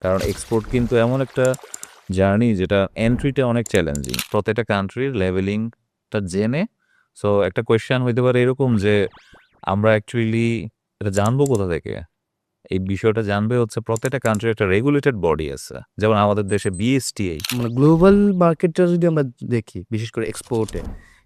কারণ এক্সপোর্ট কিন্তু এমন একটা জার্নি যেটা এন্ট্রিটা অনেক চ্যালেঞ্জিং। প্রত্যেকটা কান্ট্রির লেভেলিংটা জেনে সো একটা কোয়েশ্চেন হইতে পারে এরকম যে আমরা অ্যাকচুয়ালি এটা জানবো কোথা থেকে? এই বিষয়টা জানবে হচ্ছে প্রত্যেকটা কান্ট্রির একটা রেগুলেটেড বডি আছে। যেমন আমাদের দেশে বিএসটিআই। গ্লোবাল মার্কেটটা যদি আমরা দেখি, বিশেষ করে এক্সপোর্টে,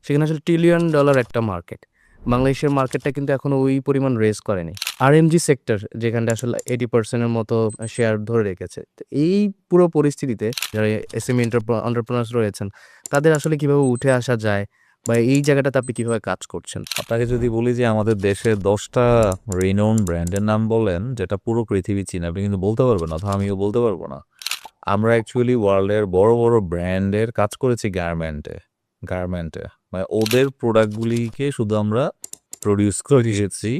সেখানে আসলে ট্রিলিয়ন ডলার একটা মার্কেট। বাংলাদেশের মার্কেটটা কিন্তু এখনো ওই পরিমাণ রেজ করেনি। আরএমজি সেক্টর যেখানটা আসলে 80% মতো শেয়ার ধরে রেখেছে। তো এই পুরো পরিস্থিতিতে যারা এসএমই এন্টারপ্রেনার্স রয়েছেন, তাদের আসলে কিভাবে উঠে আসা যায় বা এই জায়গাটাতে আপনি কিভাবে কাজ করছেন? আপনাকে যদি বলি যে আমাদের দেশে ১০টা রিনাউন্ড ব্র্যান্ডের নাম বলেন, যেটা পুরো পৃথিবী চিনে, আপনি কিন্তু বলতে পারবেন না, অথবা আমিও বলতে পারব না। আমরা অ্যাকচুয়ালি ওয়ার্ল্ডের বড়, বড় ব্র্যান্ডের কাজ করেছি গার্মেন্টে। মানে ওদের প্রোডাক্টগুলিকে শুধু আমরা প্রোডিউস করে দিয়েছি,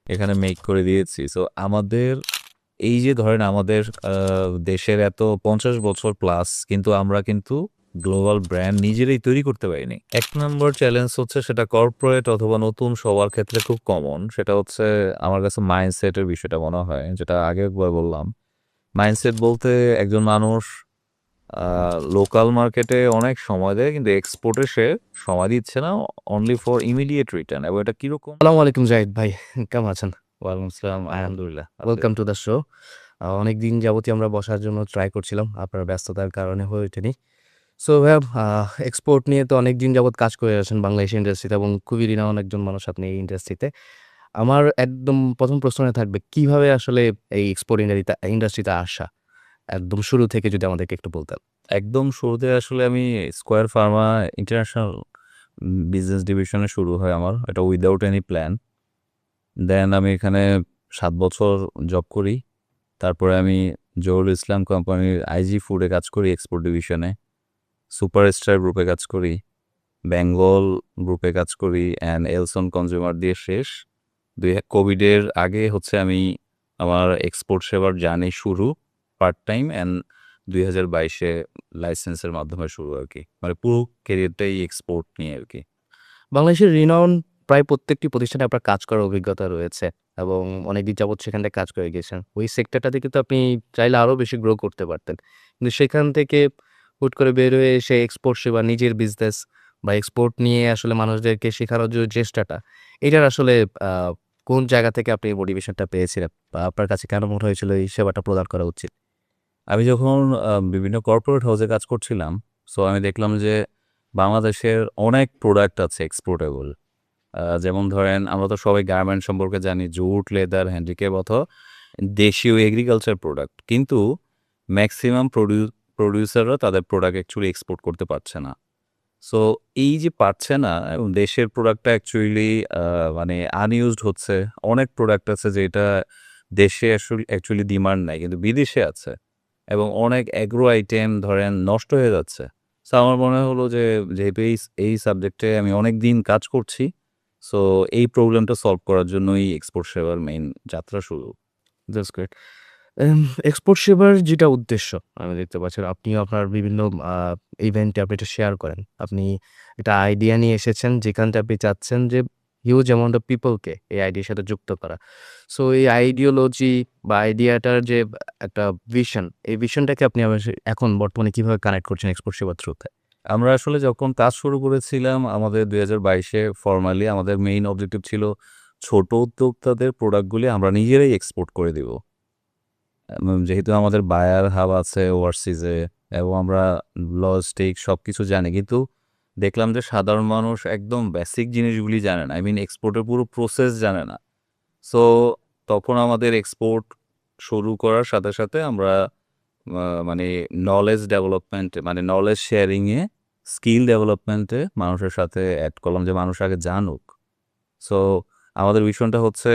এখানে মেক করে দিয়েছি। সো আমাদের এই যে ধরেন আমাদের দেশের এত ৫০ বছর প্লাস কিন্তু আমরা কিন্তু গ্লোবাল ব্র্যান্ড নিজেরাই তৈরি করতে পারিনি। ১ নম্বর চ্যালেঞ্জ হচ্ছে সেটা কর্পোরেট অথবা নতুন সবার ক্ষেত্রে খুব কমন। সেটা হচ্ছে আমার কাছে মাইন্ডসেটের বিষয়টা মনে হয়, যেটা আগে একবার বললাম। মাইন্ডসেট বলতে একজন মানুষ লোকাল মার্কেটে অনেক সময় দেয় কিন্তু এক্সপোর্টে সে সময় দিচ্ছে না, অনলি ফর ইমিডিয়েট রিটার্ন। এবং এটা কিরকম? আসসালামু আলাইকুম জাহিদ ভাই, কেমন আছেন? ওয়ালাইকুম আসসালাম, আলহামদুলিল্লাহ। আপনি? Welcome to the show. অনেকদিন যাবতীয় আমরা বসার জন্য ট্রাই করছিলাম, আপনার ব্যস্ততার কারণে হয়ে ওঠেনি। সো ভাইয়া, এক্সপোর্ট নিয়ে তো অনেকদিন যাবৎ কাজ করে আসছেন বাংলাদেশ ইন্ডাস্ট্রিতে এবং খুবই রিনাউন একজন মানুষ আপনি এই ইন্ডাস্ট্রিতে। আমার একদম ১ম প্রশ্নটা থাকবে, কিভাবে আসলে এই এক্সপোর্ট ইন্ডাস্ট্রিতে আসা? একদম শুরু থেকে যদি আমাদেরকে একটু বলতেন। একদম শুরুতে আসলে আমি স্কয়ার ফার্মা ইন্টারন্যাশনাল বিজনেস ডিভিশনে শুরু হয় আমার। এটা উইদাউট এনি প্ল্যান। দেন আমি এখানে ৭ বছর জব করি। তারপরে আমি জহুরুল ইসলাম কোম্পানির আইজি ফুডে কাজ করি এক্সপোর্ট ডিভিশনে। সুপারস্টার গ্রুপে কাজ করি। বেঙ্গল গ্রুপে কাজ করি অ্যান্ড এলসন কনজিউমার দিয়ে শেষ। কোভিডের আগে হচ্ছে আমি আমার এক্সপোর্ট সেবার জার্নি শুরু পার্ট টাইম অ্যান্ড ২০২২-এ লাইসেন্সের মাধ্যমে শুরু আরকি। মানে পুরো ক্যারিয়ারটাই এক্সপোর্ট নিয়ে আরকি। বাংলাদেশের রিনাউন প্রায় প্রত্যেকটি প্রতিষ্ঠানে আপনার কাজ করার অভিজ্ঞতা রয়েছে এবং অনেকদিন যাবৎ সেখান থেকে কাজ করে গেছেন। ওই সেক্টরটাতে কিন্তু আপনি চাইলে আরো বেশি গ্রো করতে পারতেন। কিন্তু সেখান থেকে হুট করে বের হয়ে এসে এক্সপোর্ট সেবা, নিজের বিজনেস বা এক্সপোর্ট নিয়ে আসলে মানুষদেরকে শেখানোর যে চেষ্টাটা, এটার আসলে আ কোন জায়গা থেকে আপনি এই মোটিভেশনটা পেয়েছিলেন? বা আপনার কাছে কেন মনে হয়েছিল এই সেবাটা প্রদান করা উচিত? আমি যখন বিভিন্ন কর্পোরেট হাউসে কাজ করছিলাম, সো আমি দেখলাম যে বাংলাদেশের অনেক প্রোডাক্ট আছে এক্সপোর্টেবল। যেমন ধরেন আমরা তো সবাই গার্মেন্ট সম্পর্কে জানি, জুট, লেদার, হ্যান্ডিক্যাপ অথবা দেশীয় এগ্রিকালচার প্রোডাক্ট। কিন্তু ম্যাক্সিমাম প্রোডিউসাররা তাদের প্রোডাক্ট অ্যাকচুয়ালি এক্সপোর্ট করতে পারছে না। সো এই যে পারছে না এবং দেশের প্রোডাক্টটা অ্যাকচুয়ালি মানে আনইউজড হচ্ছে। অনেক প্রোডাক্ট আছে যেটা দেশে অ্যাকচুয়ালি ডিমান্ড নাই কিন্তু বিদেশে আছে। এবং অনেক অ্যাগ্রো আইটেম ধরেন নষ্ট হয়ে যাচ্ছে। সো আমার মনে হলো যে যেহেতু এই সাবজেক্টে আমি অনেকদিন কাজ করছি, সো এই প্রবলেমটা সলভ করার জন্যই এক্সপোর্ট সেবার মেইন যাত্রা শুরু। That's great. এম এক্সপোর্ট সেবার যেটা উদ্দেশ্য, আমি দেখতে পাচ্ছি আপনিও আপনার বিভিন্ন আ ইভেন্টে আপনি এটা শেয়ার করেন। আপনি একটা আইডিয়া নিয়ে এসেছেন যেখানটা আপনি চাচ্ছেন যে হিউজ অ্যামাউন্ট অফ পিপলকে এই আইডিয়ার সাথে যুক্ত করা। সো এই আইডিওলজি বা আইডিয়াটার যে একটা ভিশন, এই ভিশনটাকে আপনি এখন বর্তমানে কিভাবে কানেক্ট করছেন এক্সপোর্ট সেবার থ্রুতে? আমরা আসলে যখন কাজ শুরু করেছিলাম আমাদের ২০২২-এ ফরমালি আমাদের মেইন অবজেক্টিভ ছিল ছোট উদ্যোক্তাদের প্রোডাক্টগুলি আমরা নিজেরাই এক্সপোর্ট করে দিব। যেহেতু আমাদের বায়ার হাব আছে ওভারসিজে এবং আমরা লজিস্টিক সবকিছু জানি। কিন্তু দেখলাম যে সাধারণ মানুষ একদম বেসিক জিনিসগুলি জানে না। আই মিন এক্সপোর্টের পুরো প্রসেস জানে না। সো তখন আমাদের এক্সপোর্ট শুরু করার সাথে, সাথে আমরা মানে নলেজ ডেভেলপমেন্ট মানে নলেজ শেয়ারিং এ, স্কিল ডেভেলপমেন্ট এ মানুষের সাথে এড করলাম যে মানুষ আগে জানুক। সো আমাদের ভিশনটা হচ্ছে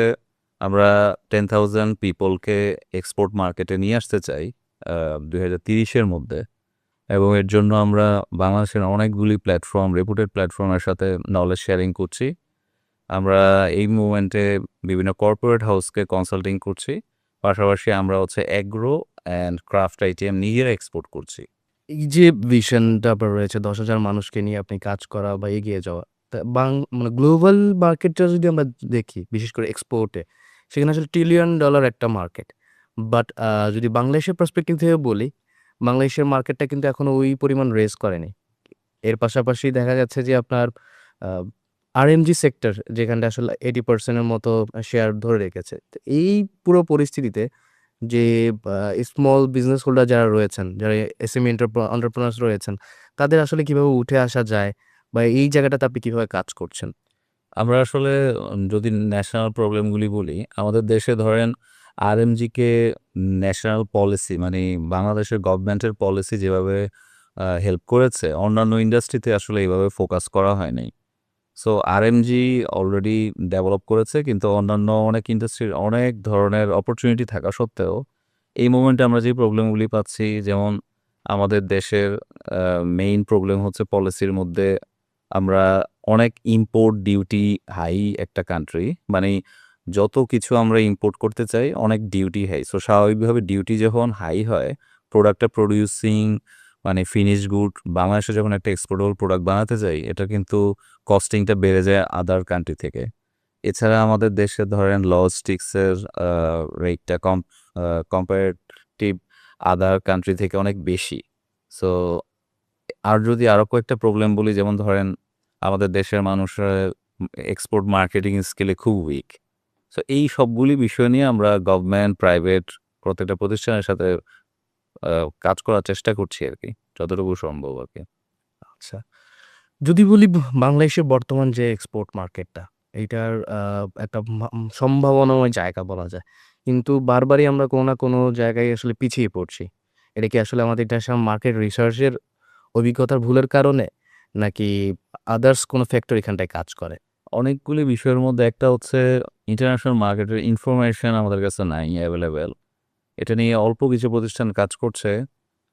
আমরা 10,000 পিপলকে এক্সপোর্ট মার্কেটে নিয়ে আসতে চাই ২০৩০-এর মধ্যে। এবং এর জন্য আমরা বাংলাদেশের অনেকগুলি প্ল্যাটফর্ম, রেপুটেড প্ল্যাটফর্মের সাথে নলেজ শেয়ারিং করছি। আমরা এই মুভমেন্টে বিভিন্ন কর্পোরেট হাউসকে কনসাল্টিং করছি। পাশাপাশি আমরা হচ্ছে অ্যাগ্রো অ্যান্ড ক্রাফট আইটেম নিজেরা এক্সপোর্ট করছি। এই যে ভিশনটা আপনার রয়েছে ১০,০০০ মানুষকে নিয়ে আপনি কাজ করা বা এগিয়ে যাওয়া। তা গ্লোবাল মার্কেটটা যদি আমরা দেখি, বিশেষ করে এক্সপোর্টে, সেখানে আসলে ট্রিলিয়ন ডলার একটা মার্কেট। বাট যদি বাংলাদেশের পার্সপেক্টিভ থেকে বলি, বাংলাদেশের মার্কেটটা কিন্তু এখনো ওই পরিমাণ রেজ করেনি। এর পাশাপাশি দেখা যাচ্ছে যে আপনার আ আরএমজি সেক্টর যেখানটা আসলে 80% এর মতো শেয়ার ধরে রেখেছে। তো এই পুরো পরিস্থিতিতে যে আ স্মল বিজনেস হোল্ডার যারা রয়েছেন, যারা এসএমই এন্টারপ্রেনার্স রয়েছেন, তাদের আসলে কিভাবে উঠে আসা যায় বা এই জায়গাটাতে আপনি কিভাবে কাজ করছেন? আমরা আসলে যদি ন্যাশনাল প্রবলেমগুলি বলি, আমাদের দেশে ধরেন আরএমজিকে ন্যাশনাল পলিসি মানে বাংলাদেশের গভর্নমেন্টের পলিসি যেভাবে হেল্প করেছে, অন্যান্য ইন্ডাস্ট্রিতে আসলে এভাবে ফোকাস করা হয় নাই। সো আরএমজি অলরেডি ডেভেলপ করেছে কিন্তু অন্যান্য অনেক ইন্ডাস্ট্রির অনেক ধরনের অপরচুনিটি থাকা সত্ত্বেও এই মোমেন্টে আমরা যে প্রবলেমগুলি পাচ্ছি যেমন আমাদের দেশের মেইন প্রবলেম হচ্ছে পলিসির মধ্যে আমরা অনেক ইম্পোর্ট ডিউটি হাই একটা কান্ট্রি মানে যত কিছু আমরা ইম্পোর্ট করতে চাই অনেক ডিউটি হাই সো স্বাভাবিকভাবে ডিউটি যখন হাই হয় প্রোডাক্টটা প্রডিউসিং মানে ফিনিশ গুড বাংলাদেশে যখন একটা এক্সপোর্টেবল প্রোডাক্ট বানাতে যাই এটা কিন্তু কস্টিংটা বেড়ে যায় আদার কান্ট্রি থেকে। এছাড়া আমাদের দেশে ধরেন লজিস্টিক্সের রেটটা কম্পারেটিভ আদার কান্ট্রি থেকে অনেক বেশি। সো আর যদি আরো কয়েকটা প্রবলেম বলি যেমন ধরেন আমাদের দেশের মানুষরা এক্সপোর্ট মার্কেটিং স্কিলে খুব উইক। সো এই সবগুলি বিষয় নিয়ে আমরা গভর্নমেন্ট, প্রাইভেট প্রত্যেকটা প্রতিষ্ঠানের সাথে আ কাজ করার চেষ্টা করছি আরকি। যতটুকু সম্ভব আরকি। আচ্ছা। যদি বলি বাংলাদেশের বর্তমান যে এক্সপোর্ট মার্কেটটা, এইটার একটা সম্ভাবনাময় জায়গা বলা যায়। কিন্তু বারবারই আমরা কোনো না কোনো জায়গায় আসলে পিছিয়ে পড়ছি। এটা কি আসলে আমাদের ইন্টারন্যাশনাল মার্কেট রিসার্চ এর অভিজ্ঞতার ভুলের কারণে? নাকি আদার্স কোনো ফ্যাক্টর এখানটায় কাজ করে? অনেকগুলি বিষয়ের মধ্যে একটা হচ্ছে ইন্টারন্যাশনাল মার্কেটের ইনফরমেশন আমাদের কাছে নাই এভেইলেবল। এটা নিয়ে অল্প কিছু প্রতিষ্ঠান কাজ করছে।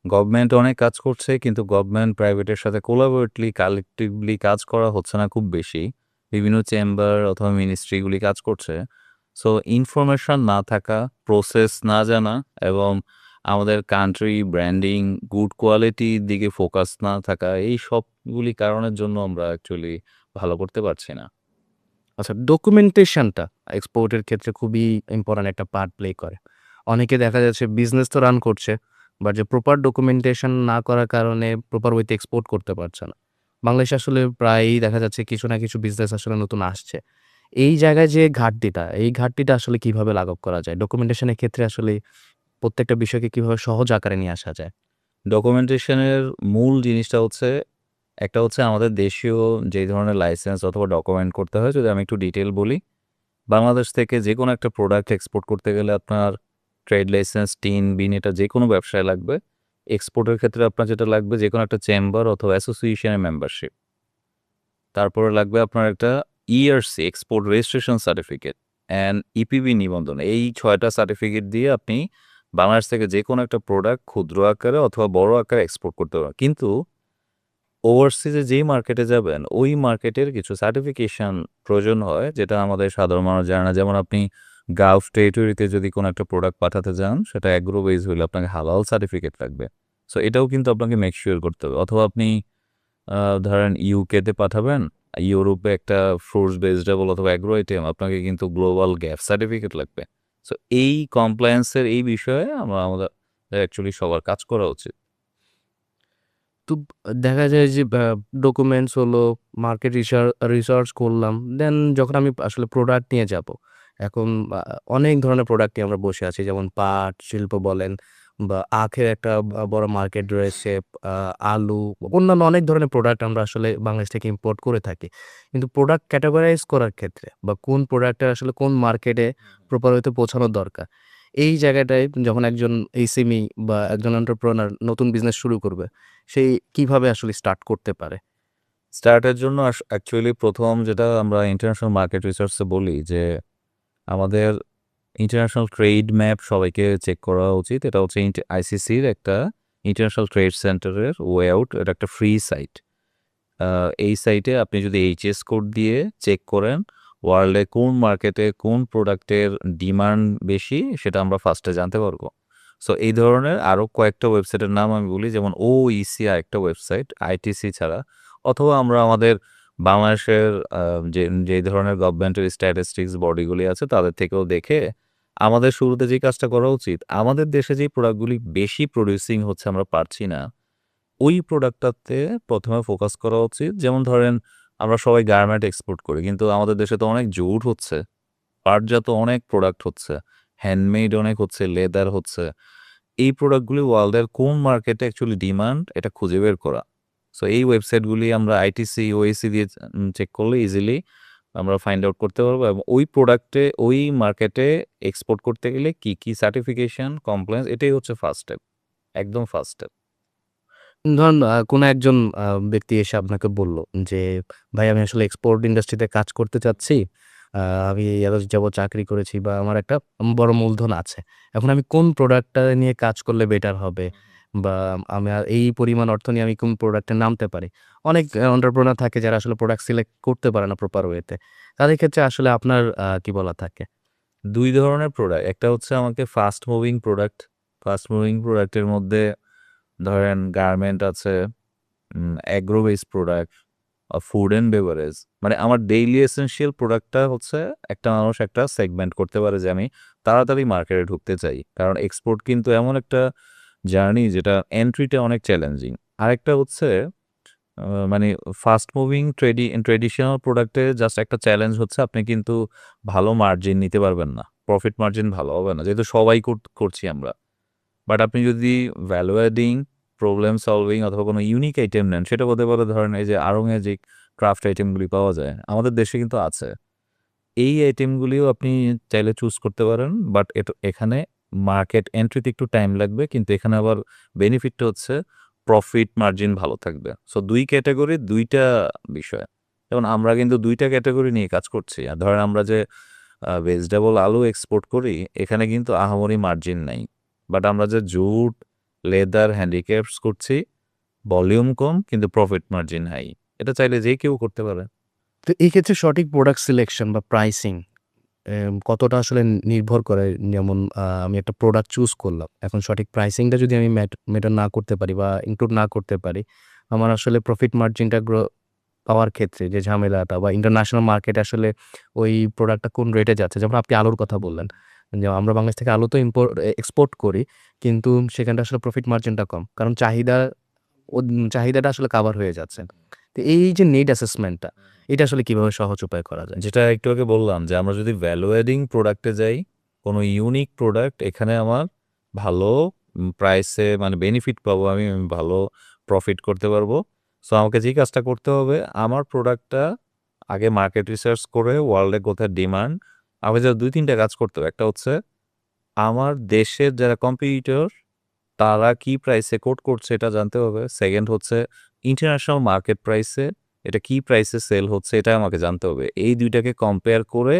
গভর্নমেন্ট অনেক কাজ করছে কিন্তু গভর্নমেন্ট প্রাইভেটের সাথে কোলাবোরেটলি কালেক্টিভলি কাজ করা হচ্ছে না খুব বেশি। বিভিন্ন চেম্বার অথবা মিনিস্ট্রিগুলি কাজ করছে। সো ইনফরমেশন না থাকা, প্রসেস না জানা এবং আমাদের কান্ট্রি ব্র্যান্ডিং, গুড কোয়ালিটির দিকে ফোকাস না থাকা এই সবগুলি কারণের জন্য আমরা অ্যাকচুয়ালি ভালো করতে পারছি না। আচ্ছা, ডকুমেন্টেশনটা এক্সপোর্টের ক্ষেত্রে খুবই ইম্পোর্টেন্ট একটা পার্ট প্লে করে। অনেকে দেখা যাচ্ছে বিজনেস তো রান করছে, বাট যে প্রপার ডকুমেন্টেশন না করার কারণে প্রপার ওয়েতে এক্সপোর্ট করতে পারছে না। বাংলাদেশে আসলে প্রায়ই দেখা যাচ্ছে কিছু না কিছু বিজনেস আসলে নতুন আসছে। এই জায়গায় যে ঘাটতিটা, এই ঘাটতিটা আসলে কিভাবে লাঘব করা যায়? ডকুমেন্টেশনের ক্ষেত্রে আসলে প্রত্যেকটা বিষয়কে কিভাবে সহজ আকারে নিয়ে আসা যায়? ডকুমেন্টেশনের মূল জিনিসটা হচ্ছে একটা হচ্ছে আমাদের দেশীয় যে ধরনের লাইসেন্স অথবা ডকুমেন্ট করতে হয় যদি আমি একটু ডিটেইল বলি। বাংলাদেশ থেকে যেকোনো একটা প্রোডাক্ট এক্সপোর্ট করতে গেলে আপনার ট্রেড লাইসেন্স, টিন, বিন এটা যেকোনো ব্যবসায় লাগবে। এক্সপোর্টের ক্ষেত্রে আপনার যেটা লাগবে যেকোনো একটা চেম্বার অথবা অ্যাসোসিয়েশনের মেম্বারশিপ। তারপরে লাগবে আপনার একটা ERC export registration certificate and EPB নিবন্ধন। এই ৬ টা সার্টিফিকেট দিয়ে আপনি বাংলাদেশ থেকে যেকোনো একটা প্রোডাক্ট ক্ষুদ্র আকারে অথবা বড় আকারে এক্সপোর্ট করতে পারবেন। কিন্তু ওভারসিজে যেই মার্কেটে যাবেন, ওই মার্কেটের কিছু সার্টিফিকেশন প্রয়োজন হয়, যেটা আমাদের সাধারণ মানুষ জানে না। যেমন আপনি গালফ টেরিটরিতে যদি কোনো একটা প্রোডাক্ট পাঠাতে যান, সেটা এগ্রো বেস হইলে আপনাকে হালাল সার্টিফিকেট লাগবে। সো এটাও কিন্তু আপনাকে মেক সিওর করতে হবে। অথবা আপনি ধরেন ইউকেতে পাঠাবেন, ইউরোপে একটা ফ্রুটস, ভেজিটেবল অথবা এগ্রো আইটেম আপনাকে কিন্তু গ্লোবাল গ্যাপ সার্টিফিকেট লাগবে। সো এই কমপ্লায়েন্স এর এই বিষয়ে আমাদের অ্যাকচুয়ালি সবার কাজ করা উচিত। তো দেখা যায় যে ডকুমেন্টস হলো, মার্কেট রিসার্চ করলাম। দেন যখন আমি আসলে প্রোডাক্ট নিয়ে যাবো, এখন অনেক ধরনের প্রোডাক্ট নিয়ে আমরা বসে আছি। যেমন পাট শিল্প বলেন বা আখের একটা বড় মার্কেট রয়েছে, আ আলু, অন্যান্য অনেক ধরনের প্রোডাক্ট আমরা আসলে বাংলাদেশ থেকে ইম্পোর্ট করে থাকি। কিন্তু প্রোডাক্ট ক্যাটেগরাইজ করার ক্ষেত্রে বা কোন প্রোডাক্টটা আসলে কোন মার্কেটে প্রপার ওয়েতে পৌঁছানো দরকার, এই জায়গাটায় যখন একজন এসএমই বা একজন এন্টারপ্রেনার নতুন বিজনেস শুরু করবে, সে কিভাবে আসলে স্টার্ট করতে পারে? স্টার্টের জন্য অ্যাকচুয়ালি ১ম যেটা আমরা ইন্টারন্যাশনাল মার্কেট রিসার্চ এ বলি যে, আমাদের ইন্টারন্যাশনাল ট্রেড ম্যাপ সবাইকে চেক করা উচিত। এটা হচ্ছে আইসিসির একটা ইন্টারন্যাশনাল ট্রেড সেন্টারের ওয়ে আউট। এটা একটা ফ্রি সাইট। আ এই সাইটে আপনি যদি এইচএস কোড দিয়ে চেক করেন, ওয়ার্ল্ডে কোন মার্কেটে কোন প্রোডাক্টের ডিমান্ড বেশি সেটা আমরা ফার্স্ট এ জানতে পারবো। সো এই ধরনের আরো কয়েকটা ওয়েবসাইটের নাম আমি বলি যেমন ওইসি আরেকটা ওয়েবসাইট আইটিসি ছাড়া অথবা আমরা আমাদের বাংলাদেশের যে ধরনের গভর্নমেন্টের স্ট্যাটিস্টিক্স বডিগুলি আছে তাদের থেকেও দেখে আমাদের শুরুতে যে কাজটা করা উচিত, আমাদের দেশে যেই প্রোডাক্টগুলি বেশি প্রোডিউসিং হচ্ছে আমরা পারছি না, ওই প্রোডাক্টটাতে ১ম এ ফোকাস করা উচিত। যেমন ধরেন আমরা সবাই গার্মেন্ট এক্সপোর্ট করি। কিন্তু আমাদের দেশে তো অনেক জুট হচ্ছে, পাটজাত অনেক প্রোডাক্ট হচ্ছে, হ্যান্ডমেড অনেক হচ্ছে, লেদার হচ্ছে। এই প্রোডাক্টগুলি ওয়ার্ল্ডের কোন মার্কেটে অ্যাকচুয়ালি ডিমান্ড এটা খুঁজে বের করা। সো এই ওয়েবসাইটগুলি আমরা আইটিসি, ওএসি দিয়ে চেক করলে ইজিলি আমরা ফাইন্ড আউট করতে পারবো এবং ওই প্রোডাক্টে ওই মার্কেটে এক্সপোর্ট করতে গেলে কি সার্টিফিকেশন, কমপ্লায়েন্স এটাই হচ্ছে ফার্স্ট স্টেপ। একদম ফার্স্ট স্টেপ। ধরুন কোনো একজন ব্যক্তি এসে আপনাকে বলল যে, "ভাই আমি আসলে এক্সপোর্ট ইন্ডাস্ট্রিতে কাজ করতে চাচ্ছি। আ আমি এত যাবৎ চাকরি করেছি বা আমার একটা বড় মূলধন আছে। এখন আমি কোন প্রোডাক্টটা নিয়ে কাজ করলে বেটার হবে? বা আমি এই পরিমাণ অর্থ নিয়ে আমি কোন প্রোডাক্টে নামতে পারি?" অনেক এন্টারপ্রেনার থাকে যারা আসলে প্রোডাক্ট সিলেক্ট করতে পারে না প্রপার ওয়েতে। তাদের ক্ষেত্রে আসলে আপনার কি বলা থাকে? ২ ধরনের প্রোডাক্ট। একটা হচ্ছে আমাকে fast moving product. Fast moving প্রোডাক্টের মধ্যে ধরেন গার্মেন্ট আছে, agro based product, food and beverage. মানে আমার ডেইলি এসেনশিয়াল প্রোডাক্টটা হচ্ছে একটা মানুষ একটা সেগমেন্ট করতে পারে যে আমি তাড়াতাড়ি মার্কেটে ঢুকতে চাই। কারণ এক্সপোর্ট কিন্তু এমন একটা জার্নি যেটা এন্ট্রিটা অনেক চ্যালেঞ্জিং। আরেকটা হচ্ছে মানে ফাস্ট মুভিং ট্রেডিশনাল প্রোডাক্টে জাস্ট একটা চ্যালেঞ্জ হচ্ছে আপনি কিন্তু ভালো মার্জিন নিতে পারবেন না। প্রফিট মার্জিন ভালো হবে না। যেহেতু সবাই করছি আমরা। বাট আপনি যদি ভ্যালু অ্যাডিং, প্রবলেম সলভিং অথবা কোনো ইউনিক আইটেম নেন, সেটা হতে পারে ধরেন এই যে আড়ং-এ যে ক্রাফট আইটেমগুলি পাওয়া যায়, আমাদের দেশে কিন্তু আছে। এই আইটেমগুলিও আপনি চাইলে চুজ করতে পারেন। বাট এখানে মার্কেট এন্ট্রিতে একটু টাইম লাগবে। কিন্তু এখানে আবার বেনিফিটটা হচ্ছে প্রফিট মার্জিন ভালো থাকবে। সো ২ ক্যাটেগরি ২ টা বিষয়। যেমন আমরা কিন্তু ২ টা ক্যাটেগরি নিয়ে কাজ করছি। আর ধরেন আমরা যে ভেজিটেবল আলু এক্সপোর্ট করি, এখানে কিন্তু আহামরি মার্জিন নাই। বাট আমরা যে জুট, লেদার, হ্যান্ডিক্রাফটস করছি, ভলিউম কম কিন্তু প্রফিট মার্জিন হাই। এটা চাইলে যে কেউ করতে পারে। তো এই ক্ষেত্রে সঠিক প্রোডাক্ট সিলেকশন বা প্রাইসিং কতটা আসলে নির্ভর করে? যেমন আমি একটা প্রোডাক্ট চুজ করলাম। এখন সঠিক প্রাইসিংটা যদি আমি মেটার না করতে পারি বা ইনক্লুড না করতে পারি, আমার আসলে প্রফিট মার্জিনটা পাওয়ার ক্ষেত্রে যে ঝামেলাটা বা ইন্টারন্যাশনাল মার্কেটে আসলে ওই প্রোডাক্টটা কোন রেটে যাচ্ছে। যেমন আপনি আলুর কথা বললেন। যে আমরা বাংলাদেশ থেকে আলু তো এক্সপোর্ট করি। কিন্তু সেখানটা আসলে প্রফিট মার্জিনটা কম। কারণ চাহিদাটা আসলে কাভার হয়ে যাচ্ছে। তো এই যে নিড অ্যাসেসমেন্টটা, এটা আসলে কিভাবে সহজ উপায়ে করা যায়? যেটা একটু আগে বললাম যে আমরা যদি ভ্যালু অ্যাডিং প্রোডাক্টে যাই, কোনো ইউনিক প্রোডাক্ট এখানে আমার ভালো প্রাইসে মানে বেনিফিট পাবো আমি ভালো প্রফিট করতে পারবো। সো আমাকে যে কাজটা করতে হবে আমার প্রোডাক্টটা আগে মার্কেট রিসার্চ করে ওয়ার্ল্ডে কোথায় ডিমান্ড, আমাকে যা ২-৩ টা কাজ করতে হবে। একটা হচ্ছে আমার দেশের যারা কম্পিটিটর তারা কি প্রাইসে কোট করছে এটা জানতে হবে। 2nd হচ্ছে ইন্টারন্যাশনাল মার্কেট প্রাইসে এটা কি প্রাইসে সেল হচ্ছে এটা আমাকে জানতে হবে। এই ২ টাকে কম্পেয়ার করে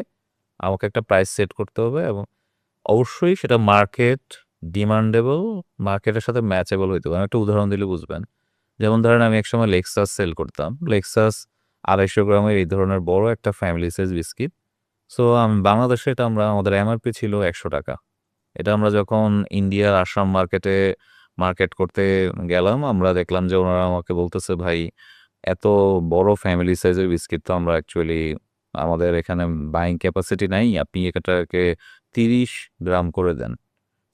আমাকে একটা প্রাইস সেট করতে হবে এবং অবশ্যই সেটা মার্কেট ডিমান্ডেবল, মার্কেটের সাথে ম্যাচেবল হইতে হবে। আমি একটা উদাহরণ দিলে বুঝবেন। যেমন ধরেন আমি একসময় লেক্সাস সেল করতাম। লেক্সাস ২৫০ গ্রামের এই ধরনের বড় একটা ফ্যামিলি সাইজ বিস্কিট। সো বাংলাদেশে এটা আমাদের এমআরপি ছিল ৳১০০। এটা আমরা যখন ইন্ডিয়ার আসাম মার্কেটে মার্কেট করতে গেলাম, আমরা দেখলাম যে ওনারা আমাকে বলতেছে, "ভাই এত বড় ফ্যামিলি সাইজের বিস্কিট তো আমরা অ্যাকচুয়ালি আমাদের এখানে বাইং ক্যাপাসিটি নাই। আপনি এটাকে ৩০ গ্রাম করে দেন।"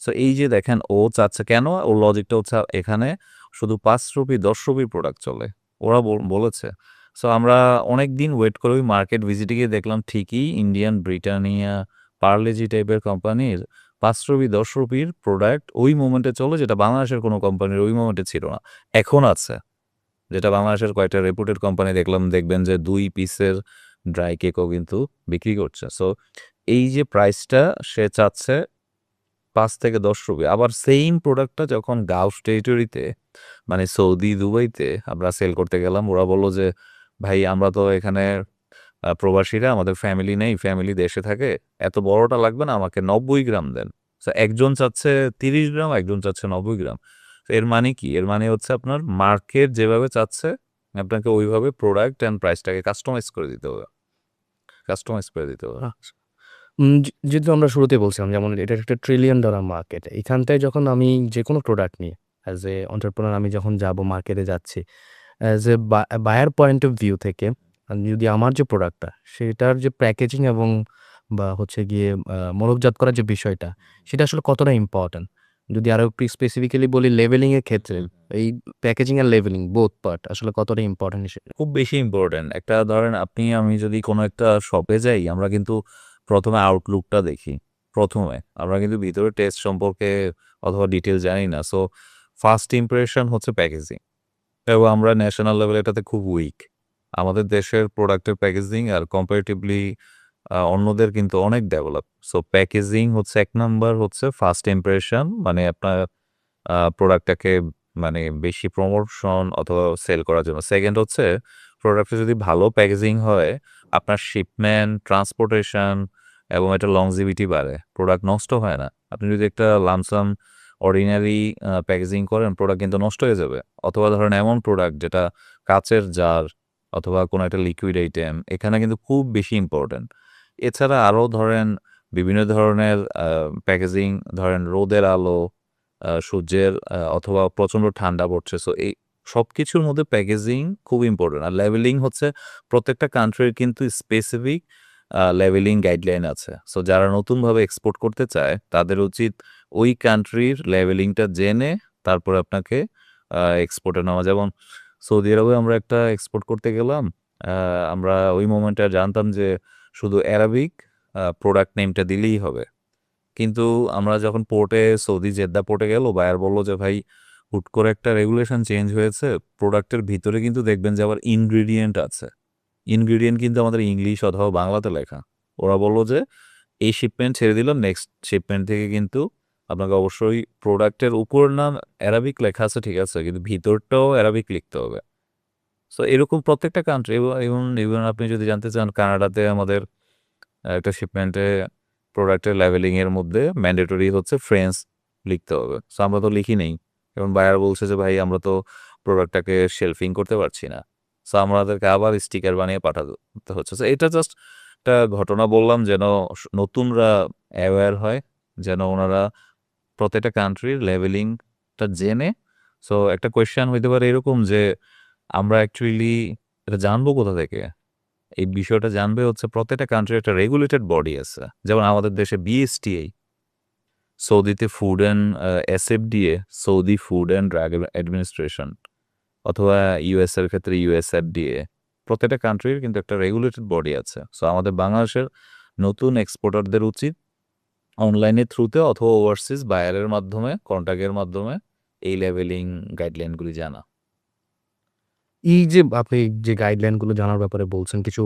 সো এই যে দেখেন ও চাচ্ছে কেন? ওর লজিকটা হচ্ছে এখানে শুধু ৳৫, ৳১০ প্রোডাক্ট চলে। ওরা বলেছে। সো আমরা অনেকদিন ওয়েট করে ওই মার্কেট ভিজিটে গিয়ে দেখলাম ঠিকই ইন্ডিয়ান, ব্রিটানিয়া, পার্লেজি টাইপের কোম্পানির ৳৫, ৳১০ প্রোডাক্ট ওই মোমেন্টে চলে যেটা বাংলাদেশের কোনো কোম্পানির ওই মোমেন্টে ছিল না। এখন আছে। যেটা বাংলাদেশের কয়েকটা রেপুটেড কোম্পানি দেখবেন যে ২ পিসের ড্রাই কেকও কিন্তু বিক্রি করছে। সো এই যে প্রাইসটা সে চাচ্ছে ৳৫-১০। আবার সেইম প্রোডাক্টটা যখন গালফ টেরিটরিতে মানে সৌদি, দুবাইতে আমরা সেল করতে গেলাম, ওরা বলল যে, "ভাই আমরা তো এখানে প্রবাসীরা আমাদের ফ্যামিলি নেই, ফ্যামিলি দেশে থাকে। এত বড়টা লাগবে না, আমাকে ৯০ গ্রাম দেন।" সো একজন চাচ্ছে ৩০ গ্রাম, একজন চাচ্ছে ৯০ গ্রাম। তো এর মানে কি? এর মানে হচ্ছে আপনার মার্কেট যেভাবে চাচ্ছে আপনাকে ওইভাবে প্রোডাক্ট অ্যান্ড প্রাইসটাকে কাস্টমাইজ করে দিতে হবে। কাস্টমাইজ করে দিতে হবে। আচ্ছা। যেহেতু আমরা শুরুতেই বলছিলাম যেমন এটা একটা ট্রিলিয়ন ডলার মার্কেট। এখানটায় যখন আমি যেকোনো প্রোডাক্ট নিয়ে অ্যাজ এ এন্টারপ্রেনার আমি যখন যাবো মার্কেটে যাচ্ছি, as a buyer point of view থেকে যদি আমার যে প্রোডাক্টটা সেটার যে প্যাকেজিং এবং বা হচ্ছে গিয়ে মোড়কজাত করার যে বিষয়টা, সেটা আসলে কতটা ইম্পোর্টেন্ট? যদি আরো একটু স্পেসিফিক্যালি বলি লেভেলিং এর ক্ষেত্রে, এই প্যাকেজিং আর লেভেলিং বোথ পার্ট আসলে কতটা ইম্পোর্টেন্ট হিসেবে? খুব বেশি ইম্পোর্টেন্ট। একটা ধরেন আমি যদি কোনো একটা শপে যাই, আমরা কিন্তু ১ম এ আউটলুকটা দেখি। ১ম এ। আমরা কিন্তু ভিতরে টেস্ট সম্পর্কে অথবা ডিটেইলস জানি না। সো ফার্স্ট ইমপ্রেশন হচ্ছে প্যাকেজিং। এবং আমরা ন্যাশনাল লেভেলে এটাতে খুব উইক। আমাদের দেশের প্রোডাক্টের প্যাকেজিং আর কম্পারেটিভলি অন্যদের কিন্তু অনেক ডেভেলপ। সো প্যাকেজিং হচ্ছে ১ নাম্বার হচ্ছে ফার্স্ট ইমপ্রেশন, মানে আপনার প্রোডাক্টটাকে মানে বেশি প্রমোশন অথবা সেল করার জন্য। 2nd হচ্ছে প্রোডাক্টে যদি ভালো প্যাকেজিং হয়, আপনার শিপমেন্ট, ট্রান্সপোর্টেশন এবং এটা লংজিভিটি বাড়ে। প্রোডাক্ট নষ্ট হয় না। আপনি যদি একটা লামসাম অর্ডিনারি প্যাকেজিং করেন, প্রোডাক্ট কিন্তু নষ্ট হয়ে যাবে। অথবা ধরেন এমন প্রোডাক্ট যেটা কাঁচের জার অথবা কোনো একটা লিকুইড আইটেম, এখানে কিন্তু খুব বেশি ইম্পোর্টেন্ট। এছাড়া আরও ধরেন বিভিন্ন ধরনের প্যাকেজিং, ধরেন রোদের আলো, সূর্যের অথবা প্রচণ্ড ঠান্ডা পড়ছে। সো এই সবকিছুর মধ্যে প্যাকেজিং খুব ইম্পোর্টেন্ট। আর লেভেলিং হচ্ছে প্রত্যেকটা কান্ট্রির কিন্তু স্পেসিফিক লেভেলিং গাইডলাইন আছে। সো যারা নতুনভাবে এক্সপোর্ট করতে চায়, তাদের উচিত ওই কান্ট্রির লেভেলিংটা জেনে তারপরে আপনাকে এক্সপোর্টে নেওয়া। যেমন সৌদি আরবে আমরা একটা এক্সপোর্ট করতে গেলাম। আ আমরা ওই মোমেন্টে জানতাম যে শুধু অ্যারাবিক প্রোডাক্ট নেমটা দিলেই হবে। কিন্তু আমরা যখন পোর্টে সৌদি জেদ্দা পোর্টে গেল, বায়ার বলল যে, "ভাই, হুট করে একটা রেগুলেশন চেঞ্জ হয়েছে। প্রোডাক্টের ভিতরে কিন্তু দেখবেন যে আবার ইনগ্রিডিয়েন্ট আছে। ইনগ্রিডিয়েন্ট কিন্তু আমাদের ইংলিশ অথবা বাংলাতে লেখা।" ওরা বলল যে, "এই শিপমেন্ট ছেড়ে দিলাম, নেক্সট শিপমেন্ট থেকে কিন্তু আপনাকে অবশ্যই প্রোডাক্টের উপর নাম অ্যারাবিক লেখা আছে, ঠিক আছে, কিন্তু ভিতরটাও অ্যারাবিক লিখতে হবে।" সো এরকম প্রত্যেকটা কান্ট্রি ইভেন আপনি যদি জানতে চান, কানাডাতে আমাদের একটা শিপমেন্টে প্রোডাক্টের লেভেলিং এর মধ্যে ম্যান্ডেটরি হচ্ছে ফ্রেঞ্চ লিখতে হবে। সো আমরা তো লিখি নাই। এবং বায়ার বলছে যে, "ভাই, আমরা তো প্রোডাক্টটাকে শেলফিং করতে পারছি না।" সো আমাদেরকে আবার স্টিকার বানিয়ে পাঠাতে হচ্ছে। সো এটা জাস্ট একটা ঘটনা বললাম যেন নতুনরা অ্যাওয়্যার হয়, যেন ওনারা প্রত্যেকটা কান্ট্রির লেভেলিংটা জেনে। সো একটা কোয়েশ্চেন হইতে পারে এরকম যে, আমরা অ্যাকচুয়ালি এটা জানবো কোথা থেকে? এই বিষয়টা জানবে হচ্ছে প্রত্যেকটা কান্ট্রির একটা রেগুলেটেড বডি আছে। যেমন আমাদের দেশে বিএসটিআই, সৌদিতে food and SFDA, Saudi food and drug administration, অথবা ইউএস এর ক্ষেত্রে ইউএসএফডিএ। প্রত্যেকটা কান্ট্রির কিন্তু একটা রেগুলেটেড বডি আছে। সো আমাদের বাংলাদেশের নতুন এক্সপোর্টারদের উচিত অনলাইনের থ্রুতে অথবা ওভারসিজ বায়ারের মাধ্যমে, কন্ট্যাক্টের মাধ্যমে এই লেভেলিং গাইডলাইনগুলি জানা। এই যে আপনি যে গাইডলাইন গুলো জানার ব্যাপারে বলছেন, কিছু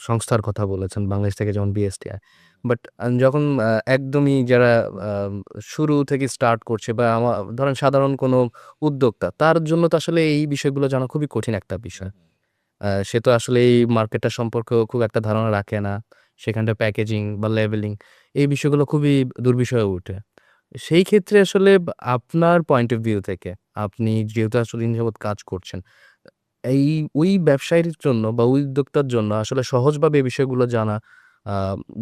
সংস্থার কথা বলেছেন, বাংলাদেশ থেকে যেমন বিএসটিআই। বাট যখন একদমই যারা শুরু থেকে স্টার্ট করছে বা ধরেন সাধারণ কোনো উদ্যোক্তা, তার জন্য তো আসলে এই বিষয়গুলো জানা খুবই কঠিন একটা বিষয়। সে তো আসলে এই মার্কেটটা সম্পর্কেও খুব একটা ধারণা রাখে না। সেখানটায় প্যাকেজিং বা লেবেলিং এই বিষয়গুলো খুবই দুর্বিষহ হয়ে ওঠে। সেই ক্ষেত্রে আসলে আপনার পয়েন্ট অফ ভিউ থেকে আপনি যেহেতু এতদিন যাবৎ কাজ করছেন, এই ওই ব্যবসায়ীর জন্য বা ওই উদ্যোক্তার জন্য আসলে সহজভাবে এই বিষয়গুলো জানা আ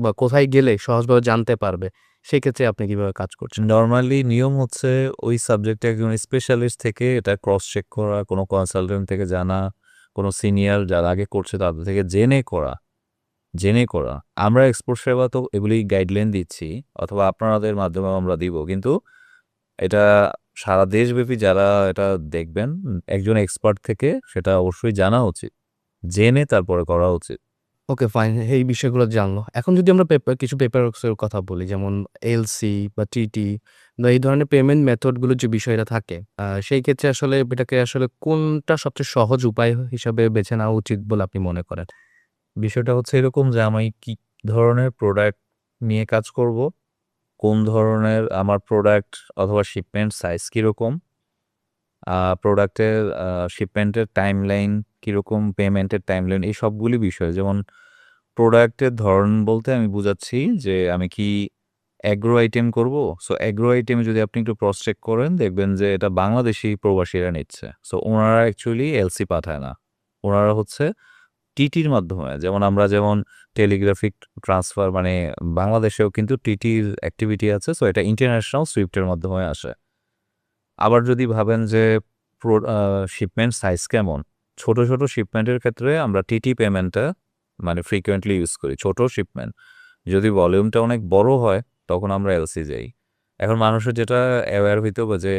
বা কোথায় গেলে সহজভাবে জানতে পারবে, সেক্ষেত্রে আপনি কিভাবে কাজ করছেন? নরমালি নিয়ম হচ্ছে ওই সাবজেক্টে একজন স্পেশালিস্ট থেকে এটা ক্রস চেক করা, কোনো কনসালটেন্ট থেকে জানা, কোনো সিনিয়র যারা আগে করছে তাদের থেকে জেনে করা। আমরা এক্সপোর্ট সেবা তো এগুলি গাইডলাইন দিচ্ছি অথবা আপনাদের মাধ্যমেও আমরা দিব। কিন্তু এটা সারা দেশব্যাপী যারা এটা দেখবেন, একজন এক্সপার্ট থেকে সেটা অবশ্যই জানা উচিত। জেনে তারপরে করা উচিত। ওকে, ফাইন। এই বিষয়গুলো জানলো। এখন যদি আমরা কিছু পেপারওয়ার্কস এর কথা বলি, যেমন এলসি বা টিটি বা এই ধরনের পেমেন্ট মেথড গুলোর যে বিষয়টা থাকে, সেই ক্ষেত্রে আসলে এটাকে আসলে কোনটা সবচেয়ে সহজ উপায় হিসাবে বেছে নেওয়া উচিত বলে আপনি মনে করেন? বিষয়টা হচ্ছে এরকম যে আমি কি ধরনের প্রোডাক্ট নিয়ে কাজ করব, কোন ধরনের আমার প্রোডাক্ট অথবা শিপমেন্ট সাইজ কিরকম, প্রোডাক্টের শিপমেন্টের টাইমলাইন কিরকম, পেমেন্টের টাইমলাইন, এই সবগুলি বিষয়। যেমন প্রোডাক্টের ধরন বলতে আমি বুঝাচ্ছি যে আমি কি অ্যাগ্রো আইটেম করব? সো অ্যাগ্রো আইটেমে যদি আপনি একটু ক্রস চেক করেন, দেখবেন যে এটা বাংলাদেশী প্রবাসীরা নিচ্ছে। সো উনারা অ্যাকচুয়ালি এলসি পাঠায় না। উনারা হচ্ছে টিটির মাধ্যমে, যেমন টেলিগ্রাফিক ট্রান্সফার, মানে বাংলাদেশেও কিন্তু টিটির অ্যাক্টিভিটি আছে। সো এটা ইন্টারন্যাশনাল সুইফটের মাধ্যমে আসে। আবার যদি ভাবেন যে প্রো আ শিপমেন্ট সাইজ কেমন? ছোট শিপমেন্টের ক্ষেত্রে আমরা টিটি পেমেন্টটা মানে ফ্রিকোয়েন্টলি ইউজ করি। ছোট শিপমেন্ট। যদি ভলিউমটা অনেক বড় হয় তখন আমরা এলসি যাই। এখন মানুষের যেটা অ্যাওয়্যার হইতে হবে যে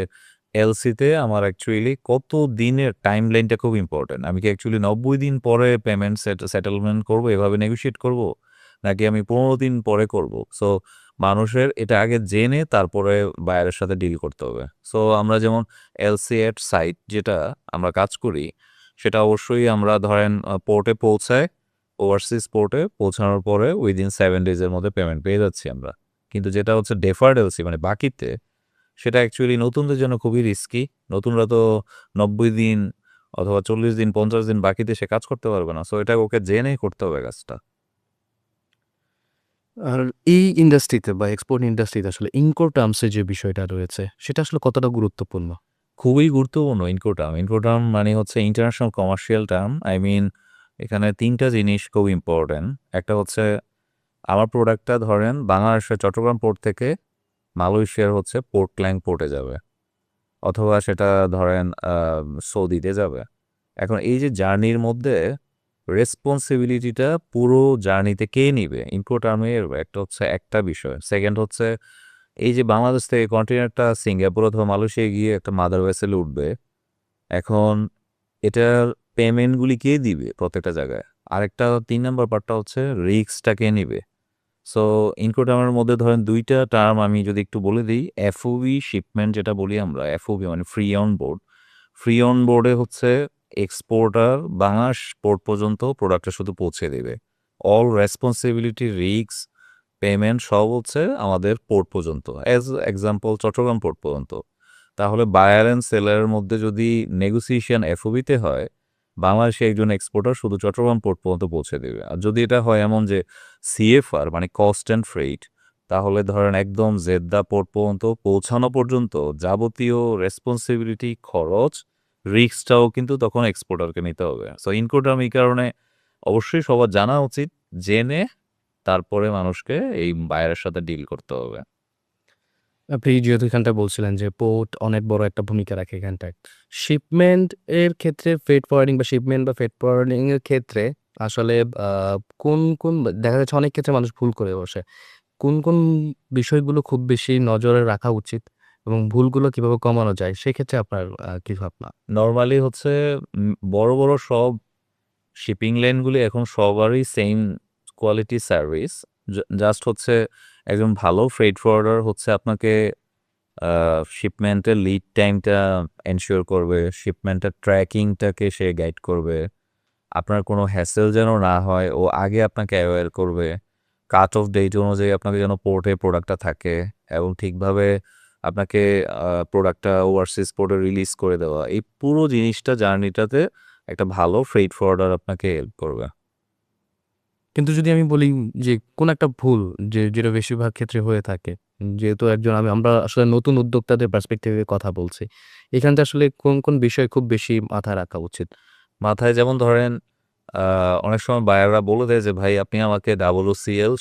এলসিতে আমার অ্যাকচুয়ালি কত দিনের টাইমলাইনটা খুব ইম্পোর্টেন্ট। আমি কি অ্যাকচুয়ালি ৯০ দিন পরে পেমেন্ট সেটেলমেন্ট করব, এভাবে নেগোশিয়েট করব? নাকি আমি ১৫ দিন পরে করব? সো মানুষের এটা আগে জেনে তারপরে বায়ারের সাথে ডিল করতে হবে। সো আমরা যেমন এলসি এট সাইট যেটা আমরা কাজ করি, সেটা অবশ্যই আমরা ধরেন পোর্টে পৌঁছায়, ওভারসিজ পোর্টে পৌঁছানোর পরে উইদিন 7 ডেজের মধ্যে পেমেন্ট পেয়ে যাচ্ছি আমরা। কিন্তু যেটা হচ্ছে ডেফার্ড এলসি মানে বাকিতে, সেটা অ্যাকচুয়ালি নতুনদের জন্য খুবই রিস্কি। নতুনরা তো ৯০ দিন অথবা ৪০ দিন ৫০ দিন বাকিতে সে কাজ করতে পারবে না। সো এটা ওকে জেনেই করতে হবে কাজটা। আর এই ইন্ডাস্ট্রিতে বা এক্সপোর্ট ইন্ডাস্ট্রিতে আসলে ইনকোটার্মস এর যে বিষয়টা রয়েছে, সেটা আসলে কতটা গুরুত্বপূর্ণ? খুবই গুরুত্বপূর্ণ ইনকোটার্ম। ইনকোটার্ম মানে হচ্ছে international commercial term. I mean এখানে ৩ টা জিনিস খুব ইম্পোর্টেন্ট। একটা হচ্ছে আমার প্রোডাক্টটা ধরেন বাংলাদেশের চট্টগ্রাম পোর্ট থেকে মালয়েশিয়ার হচ্ছে পোর্ট ক্ল্যাং পোর্টে যাবে। অথবা সেটা ধরেন সৌদিতে যাবে। এখন এই যে জার্নির মধ্যে রেসপন্সিবিলিটিটা পুরো জার্নিতে কে নিবে? ইনকোটার্মের একটা হচ্ছে একটা বিষয়। সেকেন্ড হচ্ছে এই যে বাংলাদেশ থেকে কন্টেইনারটা সিঙ্গাপুর অথবা মালয়েশিয়ায় গিয়ে একটা মাদার ভেসেলে উঠবে। এখন এটার পেমেন্টগুলি কে দিবে প্রত্যেকটা জায়গায়? আরেকটা ৩ নাম্বার পার্টটা হচ্ছে রিস্কটা কে নিবে? সো ইনকোটার্মের মধ্যে ধরেন ২ টা টার্ম আমি যদি একটু বলে দিই, এফওবি শিপমেন্ট যেটা বলি আমরা, এফওবি মানে free on board. Free on বোর্ডে হচ্ছে এক্সপোর্টার বাংলাদেশ পোর্ট পর্যন্ত প্রোডাক্টটা শুধু পৌঁছে দেবে। অল রেসপন্সিবিলিটি, রিস্ক, পেমেন্ট সব হচ্ছে আমাদের পোর্ট পর্যন্ত। অ্যাজ এক্সাম্পল চট্টগ্রাম পোর্ট পর্যন্ত। তাহলে বায়ার অ্যান্ড সেলারের মধ্যে যদি নেগোসিয়েশন এফওবিতে হয়, বাংলাদেশে একজন এক্সপোর্টার শুধু চট্টগ্রাম পোর্ট পর্যন্ত পৌঁছে দেবে। আর যদি এটা হয় এমন যে সিএফআর মানে কস্ট অ্যান্ড ফ্রেইট, তাহলে ধরেন একদম জেদ্দা পোর্ট পর্যন্ত পৌঁছানো পর্যন্ত যাবতীয় রেসপন্সিবিলিটি, খরচ, রিস্কটাও কিন্তু তখন এক্সপোর্টারকে নিতে হবে। সো ইনকোটার্ম এই কারণে অবশ্যই সবার জানা উচিত। জেনে তারপরে মানুষকে এই বায়ারের সাথে ডিল করতে হবে। আপনি যেহেতু এখানটা বলছিলেন যে পোর্ট অনেক বড় একটা ভূমিকা রাখে এখানটায়। শিপমেন্ট এর ক্ষেত্রে ফ্রেট ফরওয়ার্ডিং বা শিপমেন্ট বা ফ্রেট ফরওয়ার্ডিং এর ক্ষেত্রে আসলে আ কোন দেখা যাচ্ছে অনেক ক্ষেত্রে মানুষ ভুল করে বসে। কোন বিষয়গুলো খুব বেশি নজরে রাখা উচিত এবং ভুলগুলো কিভাবে কমানো যায়? সেক্ষেত্রে আপনার কি ভাবনা? নরমালি হচ্ছে বড়, বড় সব শিপিং লাইনগুলি এখন সবারই সেইম কোয়ালিটি সার্ভিস। জাস্ট হচ্ছে একজন ভালো ফ্রেট ফরওয়ার্ডার হচ্ছে আপনাকে শিপমেন্টের লিড টাইমটা এনশিওর করবে, শিপমেন্টের ট্র্যাকিংটাকে সে গাইড করবে। আপনার কোনো হ্যাসেল যেন না হয় ও আগে আপনাকে অ্যাওয়্যার করবে। কাট অফ ডেট অনুযায়ী আপনাকে যেন পোর্টে প্রোডাক্টটা থাকে এবং ঠিকভাবে আপনাকে প্রোডাক্টটা ওভারসিজ পোর্টে রিলিজ করে দেওয়া। এই পুরো জিনিসটা জার্নিটাতে একটা ভালো ফ্রেইট ফরওয়ার্ডার আপনাকে হেল্প করবে। কিন্তু যদি আমি বলি যে কোন একটা ভুল যেটা বেশিরভাগ ক্ষেত্রে হয়ে থাকে। যেহেতু একজন আমরা আসলে নতুন উদ্যোক্তাদের পার্সপেক্টিভ এ কথা বলছি। এখানটা আসলে কোন বিষয় খুব বেশি মাথায় রাখা উচিত? মাথায় যেমন ধরেন আ অনেক সময় বায়াররা বলে দেয় যে, "ভাই আপনি আমাকে WCL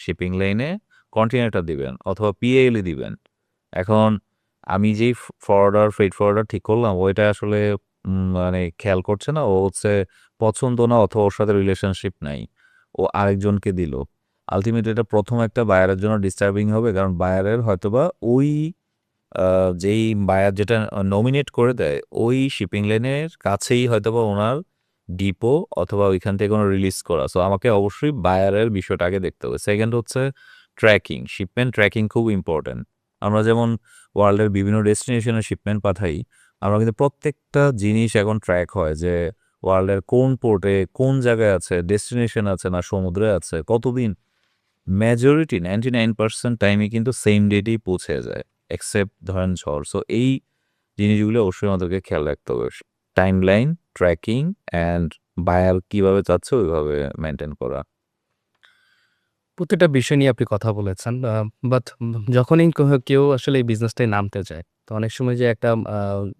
শিপিং লাইনে কন্টেইনারটা দিবেন অথবা PAL-ই দিবেন।" এখন আমি যেই ফ্রেইট ফরওয়ার্ডার ঠিক করলাম ওইটা আসলে মানে খেয়াল করছে না। ও হচ্ছে পছন্দ না অথবা ওর সাথে রিলেশনশিপ নাই। ও আরেকজনকে দিল। আল্টিমেটলি এটা ১ম একটা বায়ারের জন্য ডিস্টার্বিং হবে। কারণ বায়ারের হয়তোবা ওই আ যেই বায়ার যেটা নমিনেট করে দেয়, ওই শিপিং লাইনের কাছেই হয়তোবা উনার ডিপো অথবা ওইখান থেকে কোনো রিলিজ করা। সো আমাকে অবশ্যই বায়ারের বিষয়টা আগে দেখতে হবে। সেকেন্ড হচ্ছে ট্র্যাকিং, শিপমেন্ট ট্র্যাকিং খুব ইম্পোর্টেন্ট। আমরা যেমন ওয়ার্ল্ডের বিভিন্ন ডেস্টিনেশনে শিপমেন্ট পাঠাই, আমরা কিন্তু প্রত্যেকটা জিনিস এখন ট্র্যাক হয় যে ওয়ার্ল্ডের কোন পোর্টে, কোন জায়গায় আছে, ডেস্টিনেশন আছে না সমুদ্রে আছে, কতদিন। মেজরিটি 99% টাইমই কিন্তু সেইম ডেটেই পৌঁছে যায়। এক্সেপ্ট ধরেন ঝড়। সো এই জিনিসগুলো অবশ্যই আমাদেরকে খেয়াল রাখতে হবে। টাইমলাইন, ট্র্যাকিং অ্যান্ড বায়ার কিভাবে চাচ্ছে ওইভাবে মেইনটেইন করা। প্রত্যেকটা বিষয় নিয়ে আপনি কথা বলেছেন। বাট যখনই কেউ আসলে এই বিজনেসটায় নামতে চায়, তো অনেক সময় যে একটা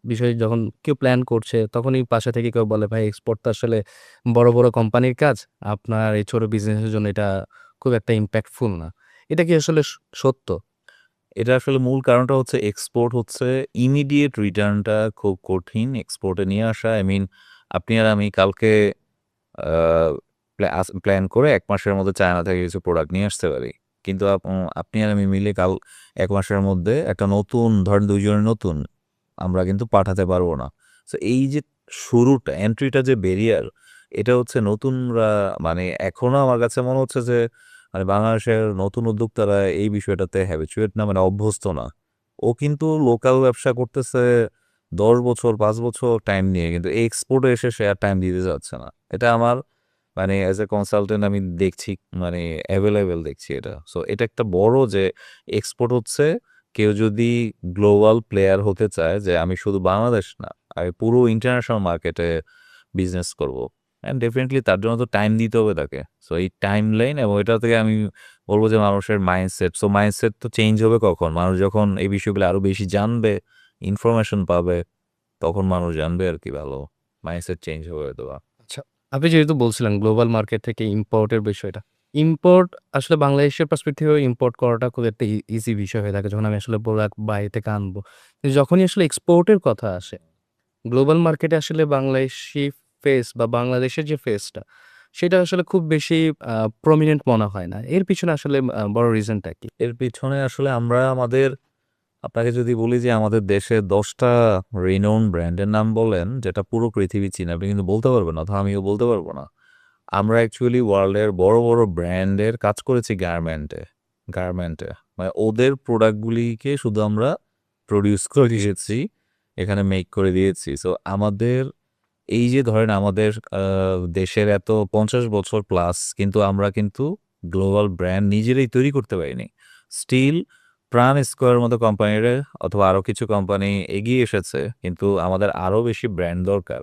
বিষয় যখন কেউ প্ল্যান করছে, তখনই পাশে থেকে কেউ বলে, "ভাই এক্সপোর্ট তো আসলে বড় কোম্পানির কাজ। আপনার এই ছোট বিজনেসের জন্য এটা খুব একটা ইমপ্যাক্টফুল না।" এটা কি আসলে সত্য? এটা আসলে মূল কারণটা হচ্ছে এক্সপোর্ট হচ্ছে ইমিডিয়েট রিটার্নটা খুব কঠিন এক্সপোর্টে নিয়ে আসা। আই মিন আপনি আর আমি কালকে আ প্ল্যান করে ১ মাসের মধ্যে চায়না থেকে কিছু প্রোডাক্ট নিয়ে আসতে পারি। কিন্তু আপনি আর আমি মিলে ১ মাসের মধ্যে একটা নতুন ধরেন ২ জনের নতুন আমরা কিন্তু পাঠাতে পারবো না। সো এই যে শুরুটা, এন্ট্রিটা যে ব্যারিয়ার, এটা হচ্ছে নতুনরা মানে এখনো আমার কাছে মনে হচ্ছে যে মানে বাংলাদেশের নতুন উদ্যোক্তারা এই বিষয়টাতে হ্যাবিচুয়েট না, মানে অভ্যস্ত না। ও কিন্তু লোকাল ব্যবসা করতেছে ১০ বছর ৫ বছর টাইম নিয়ে, কিন্তু এক্সপোর্টে এসে সে আর টাইম দিতে চাচ্ছে না। এটা আমার মানে অ্যাজ এ কনসালটেন্ট আমি দেখছি, মানে এভেলেবেল দেখছি এটা। সো এটা একটা বড় যে এক্সপোর্ট হচ্ছে, কেউ যদি গ্লোবাল প্লেয়ার হতে চায় যে আমি শুধু বাংলাদেশ না, আমি পুরো ইন্টারন্যাশনাল মার্কেটে বিজনেস করব, অ্যান্ড ডেফিনেটলি তার জন্য তো টাইম দিতে হবে তাকে। সো এই টাইম লাইন এবং এটা থেকে আমি বলব যে মানুষের মাইন্ডসেট, সো মাইন্ডসেট তো চেঞ্জ হবে কখন? মানুষ যখন এই বিষয়গুলো আরো বেশি জানবে, ইনফরমেশন পাবে, তখন মানুষ জানবে আর কি ভালো। মাইন্ডসেট চেঞ্জ হবে হয়তোবা। আচ্ছা, আপনি যেহেতু বলছিলেন গ্লোবাল মার্কেট থেকে ইম্পোর্টের বিষয়টা। ইম্পোর্ট আসলে বাংলাদেশের পার্সপেক্টিভ থেকে ইম্পোর্ট করাটা খুব একটা ইজি বিষয় হয়ে থাকে যখন আমি আসলে প্রোডাক্ট বাইরে থেকে আনবো। কিন্তু যখনই আসলে এক্সপোর্টের কথা আসে, গ্লোবাল মার্কেটে আসলে বাংলাদেশি ফেস বা বাংলাদেশের যে ফেসটা, সেটা আসলে খুব বেশি প্রমিনেন্ট মনে হয় না। এর পিছনে আসলে বড় রিজনটা কি? এর পিছনে আসলে আমরা আমাদের, আপনাকে যদি বলি যে আমাদের দেশে ১০টা রিনোন ব্র্যান্ডের নাম বলেন, যেটা পুরো পৃথিবী চিনে, আপনি কিন্তু বলতে পারবেন না, অথবা আমিও বলতে পারবো না। আমরা অ্যাকচুয়ালি ওয়ার্ল্ডের বড়, বড় ব্র্যান্ডের কাজ করেছি গার্মেন্টে। মানে ওদের প্রোডাক্টগুলিকে শুধু আমরা প্রোডিউস করে দিয়েছি, এখানে মেক করে দিয়েছি। সো আমাদের এই যে ধরেন আমাদের দেশের এত ৫০ বছর প্লাস কিন্তু আমরা কিন্তু গ্লোবাল ব্র্যান্ড নিজেরাই তৈরি করতে পারিনি। স্টিল প্রাণ স্কোয়ারের মতো কোম্পানিরা অথবা আরও কিছু কোম্পানি এগিয়ে এসেছে, কিন্তু আমাদের আরও বেশি ব্র্যান্ড দরকার।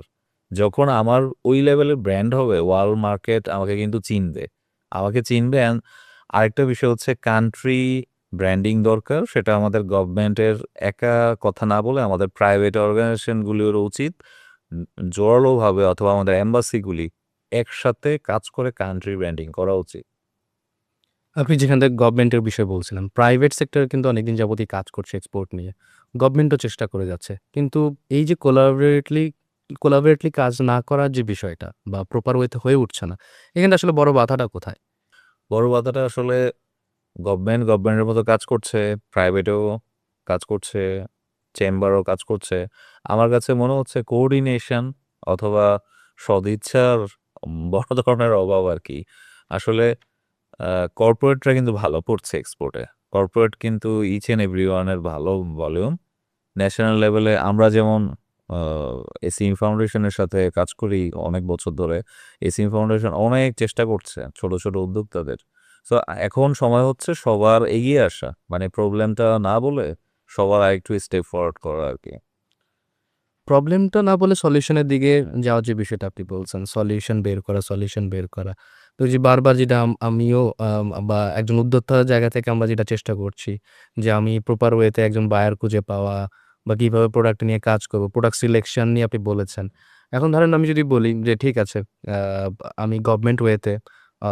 যখন আমার ওই লেভেলের ব্র্যান্ড হবে, ওয়ার্ল্ড মার্কেট আমাকে কিন্তু চিনবে। আমাকে চিনবে, অ্যান্ড আরেকটা বিষয় হচ্ছে কান্ট্রি ব্র্যান্ডিং দরকার। সেটা আমাদের গভর্নমেন্টের একা কথা না বলে আমাদের প্রাইভেট অর্গানাইজেশনগুলিরও উচিত জোরালোভাবে, অথবা আমাদের এম্বাসিগুলি একসাথে কাজ করে কান্ট্রি ব্র্যান্ডিং করা উচিত। আপনি যেখান থেকে গভর্নমেন্টের বিষয় বলছিলেন, প্রাইভেট সেক্টর কিন্তু অনেকদিন যাবতই কাজ করছে এক্সপোর্ট নিয়ে। গভর্নমেন্টও চেষ্টা করে যাচ্ছে। কিন্তু এই যে কোলাবরেটলি কাজ না করার যে বিষয়টা বা প্রপার ওয়েতে হয়ে উঠছে না, এখানে আসলে বড় বাধাটা কোথায়? বড় বাধাটা আসলে গভর্নমেন্টের মতো কাজ করছে, প্রাইভেটেও কাজ করছে, চেম্বারও কাজ করছে। আমার কাছে মনে হচ্ছে কোঅর্ডিনেশন অথবা সদিচ্ছার বড় ধরনের অভাব আর কি। আসলে কর্পোরেটরা কিন্তু ভালো করছে এক্সপোর্টে। কর্পোরেট কিন্তু ইচ অ্যান্ড এভরিওয়ান এর ভালো ভলিউম। ন্যাশনাল লেভেলে আমরা যেমন আ এসিম ফাউন্ডেশনের সাথে কাজ করি অনেক বছর ধরে। এসিম ফাউন্ডেশন অনেক চেষ্টা করছে ছোট, ছোট উদ্যোক্তাদের। সো এখন সময় হচ্ছে সবার এগিয়ে আসা। মানে প্রবলেমটা না বলে সবার আরেকটু স্টেপ ফরওয়ার্ড করা আরকি। প্রবলেমটা না বলে সলিউশনের দিকে যাওয়ার যে বিষয়টা আপনি বলছেন, সলিউশন বের করা। তো যে বারবার যেটা আমিও বা একজন উদ্যোক্তার জায়গা থেকে আমরা যেটা চেষ্টা করছি যে আমি প্রপার ওয়েতে একজন বায়ার খুঁজে পাওয়া বা কিভাবে প্রোডাক্ট নিয়ে কাজ করব। প্রোডাক্ট সিলেকশন নিয়ে আপনি বলেছেন। এখন ধরেন আমি যদি বলি যে ঠিক আছে, আ আমি গভর্নমেন্ট ওয়েতে আ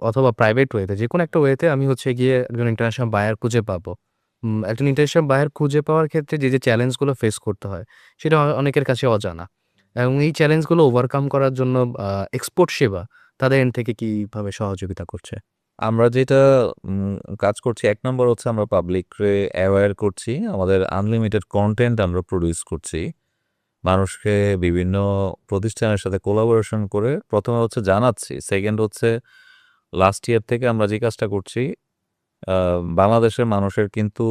অথবা প্রাইভেট ওয়েতে যেকোনো একটা ওয়েতে আমি হচ্ছে গিয়ে একজন ইন্টারন্যাশনাল বায়ার খুঁজে পাবো। একজন ইন্টারন্যাশনাল বায়ার খুঁজে পাওয়ার ক্ষেত্রে যে চ্যালেঞ্জগুলো ফেস করতে হয় সেটা অনেকের কাছে অজানা। এবং এই চ্যালেঞ্জগুলো ওভারকাম করার জন্য এক্সপোর্ট সেবা তাদের এন্ড থেকে কিভাবে সহযোগিতা করছে? আমরা যেটা কাজ করছি ১ নম্বর হচ্ছে আমরা পাবলিকরে অ্যাওয়্যার করছি। আমাদের আনলিমিটেড কনটেন্ট আমরা প্রোডিউস করছি। মানুষকে বিভিন্ন প্রতিষ্ঠানের সাথে কোলাবোরেশন করে ১ম এ হচ্ছে জানাচ্ছি। সেকেন্ড হচ্ছে লাস্ট ইয়ার থেকে আমরা যে কাজটা করছি, আ বাংলাদেশের মানুষের কিন্তু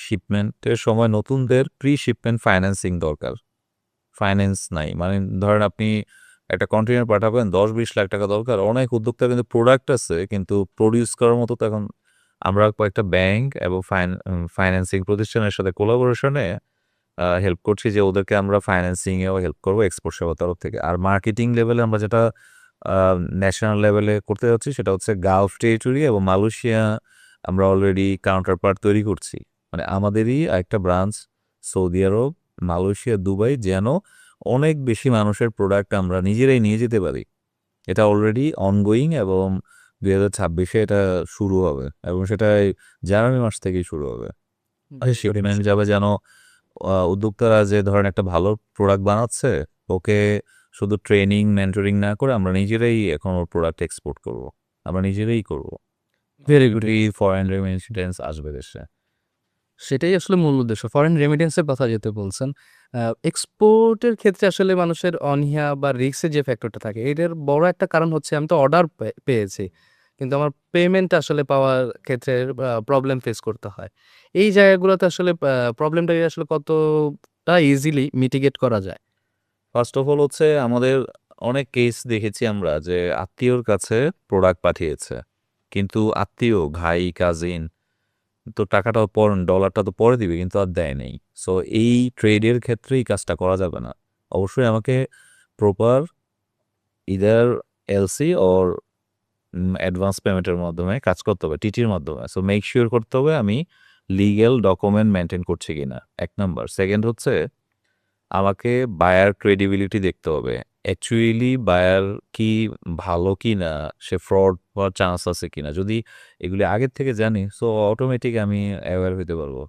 শিপমেন্টের সময় নতুনদের প্রি-শিপমেন্ট ফাইন্যান্সিং দরকার। ফাইন্যান্স নাই। মানে ধরেন আপনি একটা কন্টেইনার পাঠাবেন, ১০-২০ লাখ টাকা দরকার। অনেক উদ্যোক্তার কিন্তু প্রোডাক্ট আছে, কিন্তু প্রোডিউস করার মতো তো এখন আমরা কয়েকটা ব্যাংক এবং ফাইন্যান্সিং প্রতিষ্ঠানের সাথে কোলাবোরেশনে হেল্প করছি যে ওদেরকে আমরা ফাইন্যান্সিং এও হেল্প করব এক্সপোর্ট সেবার তরফ থেকে। আর মার্কেটিং লেভেলে আমরা যেটা আ ন্যাশনাল লেভেলে করতে যাচ্ছি সেটা হচ্ছে গালফ টেরিটরি এবং মালয়েশিয়া আমরা অলরেডি কাউন্টার পার্ট তৈরি করছি। মানে আমাদেরই আরেকটা ব্রাঞ্চ সৌদি আরব, মালয়েশিয়া, দুবাই, যেন অনেক বেশি মানুষের প্রোডাক্ট আমরা নিজেরাই নিয়ে যেতে পারি। এটা অলরেডি অনগোয়িং এবং ২০২৬ এ এটা শুরু হবে এবং সেটা এই জানুয়ারি মাস থেকেই শুরু হবে। শিপমেন্ট যাবে যেন উদ্যোক্তারা যে ধরেন একটা ভালো প্রোডাক্ট বানাচ্ছে, ওকে শুধু ট্রেনিং, মেন্টরিং না করে আমরা নিজেরাই এখন ওর প্রোডাক্ট এক্সপোর্ট করব। আমরা নিজেরাই করব। Very good. ফরেন রেমিটেন্স আসবে দেশে। সেটাই আসলে মূল উদ্দেশ্য। ফরেন রেমিটেন্সের কথা যেহেতু বলছেন, এক্সপোর্টের ক্ষেত্রে আসলে মানুষের অনীহা বা রিস্কের যে ফ্যাক্টরটা থাকে, এটার বড় একটা কারণ হচ্ছে আমি তো অর্ডার পেয়েছি। কিন্তু আমার পেমেন্ট আসলে পাওয়ার ক্ষেত্রে প্রবলেম ফেস করতে হয়। এই জায়গাগুলোতে আসলে প্রবলেমটাকে আসলে কতটা ইজিলি মিটিগেট করা যায়? ফার্স্ট অফ অল হচ্ছে আমাদের অনেক কেস দেখেছি আমরা যে আত্মীয়র কাছে প্রোডাক্ট পাঠিয়েছে। কিন্তু আত্মীয়, ভাই, কাজিন তো টাকাটা ডলারটা তো পরে দিবে কিন্তু আর দেয় নাই। সো এই ট্রেডের ক্ষেত্রে এই কাজটা করা যাবে না। অবশ্যই আমাকে proper either LC or advance পেমেন্টের মাধ্যমে কাজ করতে হবে, টিটির মাধ্যমে। সো মেক সিওর করতে হবে আমি লিগ্যাল ডকুমেন্ট মেইনটেইন করছি কিনা, ১ নাম্বার। সেকেন্ড হচ্ছে আমাকে বায়ার ক্রেডিবিলিটি দেখতে হবে। অ্যাকচুয়ালি বায়ার কি ভালো কিনা, সে ফ্রড হওয়ার চান্স আছে কিনা। যদি এগুলি আগের থেকে জানি সো অটোমেটিক আমি অ্যাওয়্যার হইতে পারবো।